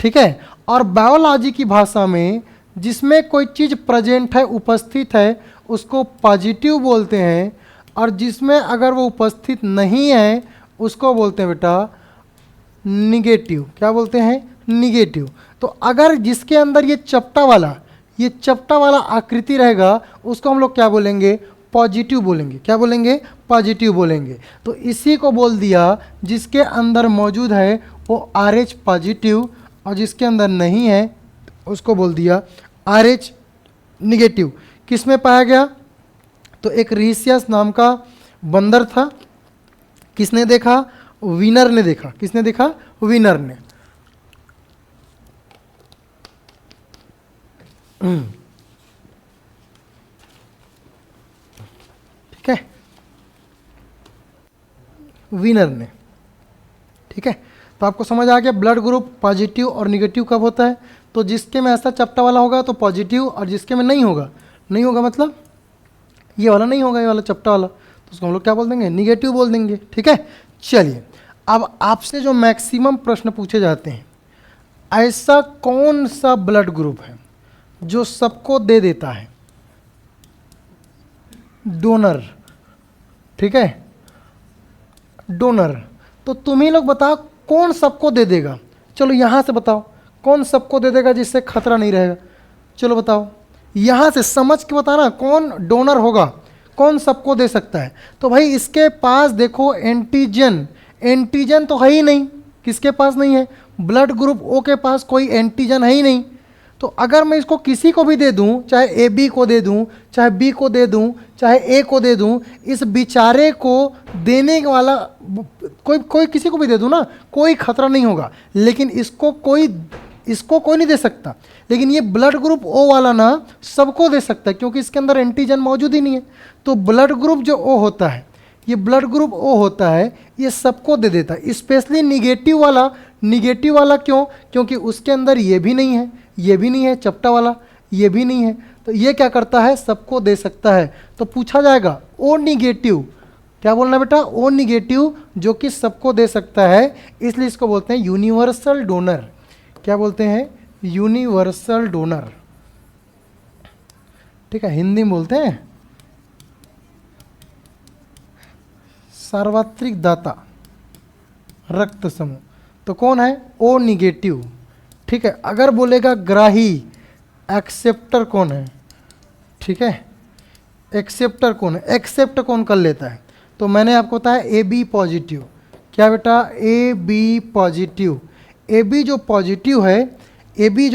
ठीक है। और बायोलॉजी की भाषा में जिसमें कोई चीज़ प्रेजेंट है, उपस्थित है, उसको पॉजिटिव बोलते हैं, और जिसमें अगर वो उपस्थित नहीं है उसको बोलते हैं बेटा निगेटिव। क्या बोलते हैं? निगेटिव। तो अगर जिसके अंदर ये चपटा वाला आकृति रहेगा उसको हम लोग क्या बोलेंगे? पॉजिटिव बोलेंगे। क्या बोलेंगे? पॉजिटिव बोलेंगे। तो इसी को बोल दिया, जिसके अंदर मौजूद है वो RH पॉजिटिव, और जिसके अंदर नहीं है उसको बोल दिया RH निगेटिव। किस में पाया गया? तो एक रिहिसियस नाम का बंदर था। किसने देखा? वीनर ने देखा। किसने देखा? वीनर ने। ठीक है, वीनर ने। ठीक है, तो आपको समझ आ गया ब्लड ग्रुप पॉजिटिव और निगेटिव कब होता है। तो जिसके में ऐसा चपटा वाला होगा तो पॉजिटिव, और जिसके में नहीं होगा मतलब ये वाला नहीं होगा, ये वाला चपटा वाला, तो उसको हम लोग क्या बोल देंगे? निगेटिव बोल देंगे। ठीक है, चलिए अब आपसे जो मैक्सिमम प्रश्न पूछे जाते हैं, ऐसा कौन सा ब्लड ग्रुप है जो सबको दे देता है? डोनर। ठीक है, डोनर। तो तुम ही लोग बताओ कौन सबको दे देगा? चलो यहाँ से बताओ कौन सबको दे देगा जिससे खतरा नहीं रहेगा। चलो बताओ, यहाँ से समझ के बताना कौन डोनर होगा, कौन सबको दे सकता है। तो भाई इसके पास देखो एंटीजन, एंटीजन तो है ही नहीं। किसके पास नहीं है? ब्लड ग्रुप ओ के पास कोई एंटीजन है ही नहीं। तो अगर मैं इसको किसी को भी दे दूं, चाहे ए बी को दे दूं, चाहे बी को दे दूं, चाहे ए को दे दूं, इस बेचारे को देने वाला कोई किसी को भी दे दूं ना, कोई खतरा नहीं होगा। लेकिन इसको कोई नहीं दे सकता। लेकिन ये ब्लड ग्रुप ओ वाला ना सबको दे सकता है, क्योंकि इसके अंदर एंटीजन मौजूद ही नहीं है। तो ब्लड ग्रुप जो ओ होता है, ये ब्लड ग्रुप ओ होता है, ये सबको दे देता है। स्पेशली निगेटिव वाला क्यों? क्योंकि उसके अंदर ये भी नहीं है, ये भी नहीं है, चपटा वाला ये भी नहीं है। तो ये क्या करता है? सबको दे सकता है। तो पूछा जाएगा ओ निगेटिव। क्या बोलना बेटा? ओ निगेटिव, जो कि सबको दे सकता है, इसलिए इसको बोलते हैं यूनिवर्सल डोनर। क्या बोलते हैं? Universal donor. ठीक है, हिंदी में बोलते हैं सार्वत्रिक दाता, रक्त समूह। तो कौन है? O negative. ठीक है, अगर बोलेगा ग्राही, एक्सेप्टर कौन है? ठीक है, एक्सेप्टर कौन है? एक्सेप्ट कौन कर लेता है? तो मैंने आपको बताया ए बी पॉजिटिव। क्या बेटा? A B positive. A B जो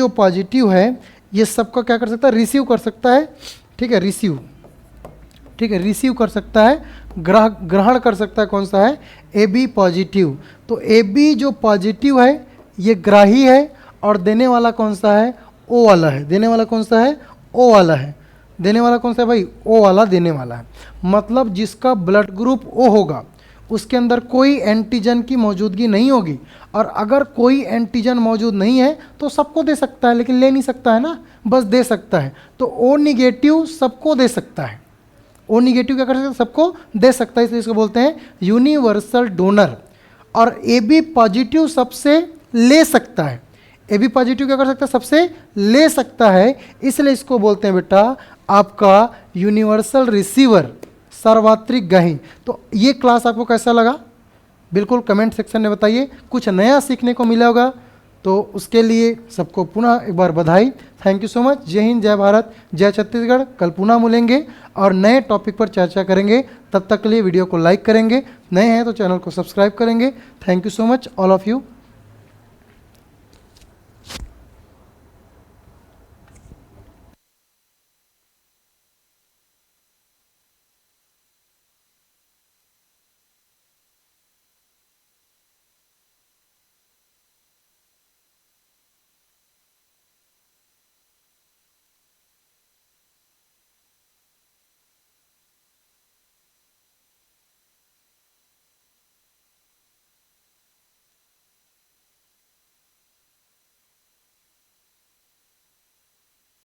पॉजिटिव है, ये सबका क्या कर सकता है? रिसीव कर सकता है। ठीक है, रिसीव। ठीक है, रिसीव कर सकता है, ग्रहण कर सकता है। कौन सा है? A B positive. तो ए बी जो पॉजिटिव है ये ग्राही है और देने वाला कौन सा है, ओ वाला है। देने वाला कौन सा है, ओ वाला है। देने वाला कौन सा है भाई, ओ वाला देने वाला है। मतलब जिसका ब्लड ग्रुप ओ होगा उसके अंदर कोई एंटीजन की मौजूदगी नहीं होगी, और अगर कोई एंटीजन मौजूद नहीं है तो सबको दे सकता है, लेकिन ले नहीं सकता है ना, बस दे सकता है। तो ओ निगेटिव सबको दे सकता है, ओ निगेटिव क्या कर सकता है, सबको दे सकता है, इसलिए इसको बोलते हैं यूनिवर्सल डोनर। और ए बी पॉजिटिव सबसे ले सकता है, ए बी पॉजिटिव क्या कर सकता है, सबसे ले सकता है, इसलिए इसको बोलते हैं बेटा आपका यूनिवर्सल रिसीवर, सार्वत्रिक ग्राही। तो ये क्लास आपको कैसा लगा, बिल्कुल कमेंट सेक्शन में बताइए। कुछ नया सीखने को मिला होगा तो उसके लिए सबको पुनः एक बार बधाई। Thank you so much. जय हिंद, जय भारत, जय छत्तीसगढ़। कल पुनः मिलेंगे और नए टॉपिक पर चर्चा करेंगे। तब तक के लिए वीडियो को लाइक करेंगे, नए हैं तो चैनल को सब्सक्राइब करेंगे। Thank you so much all of you.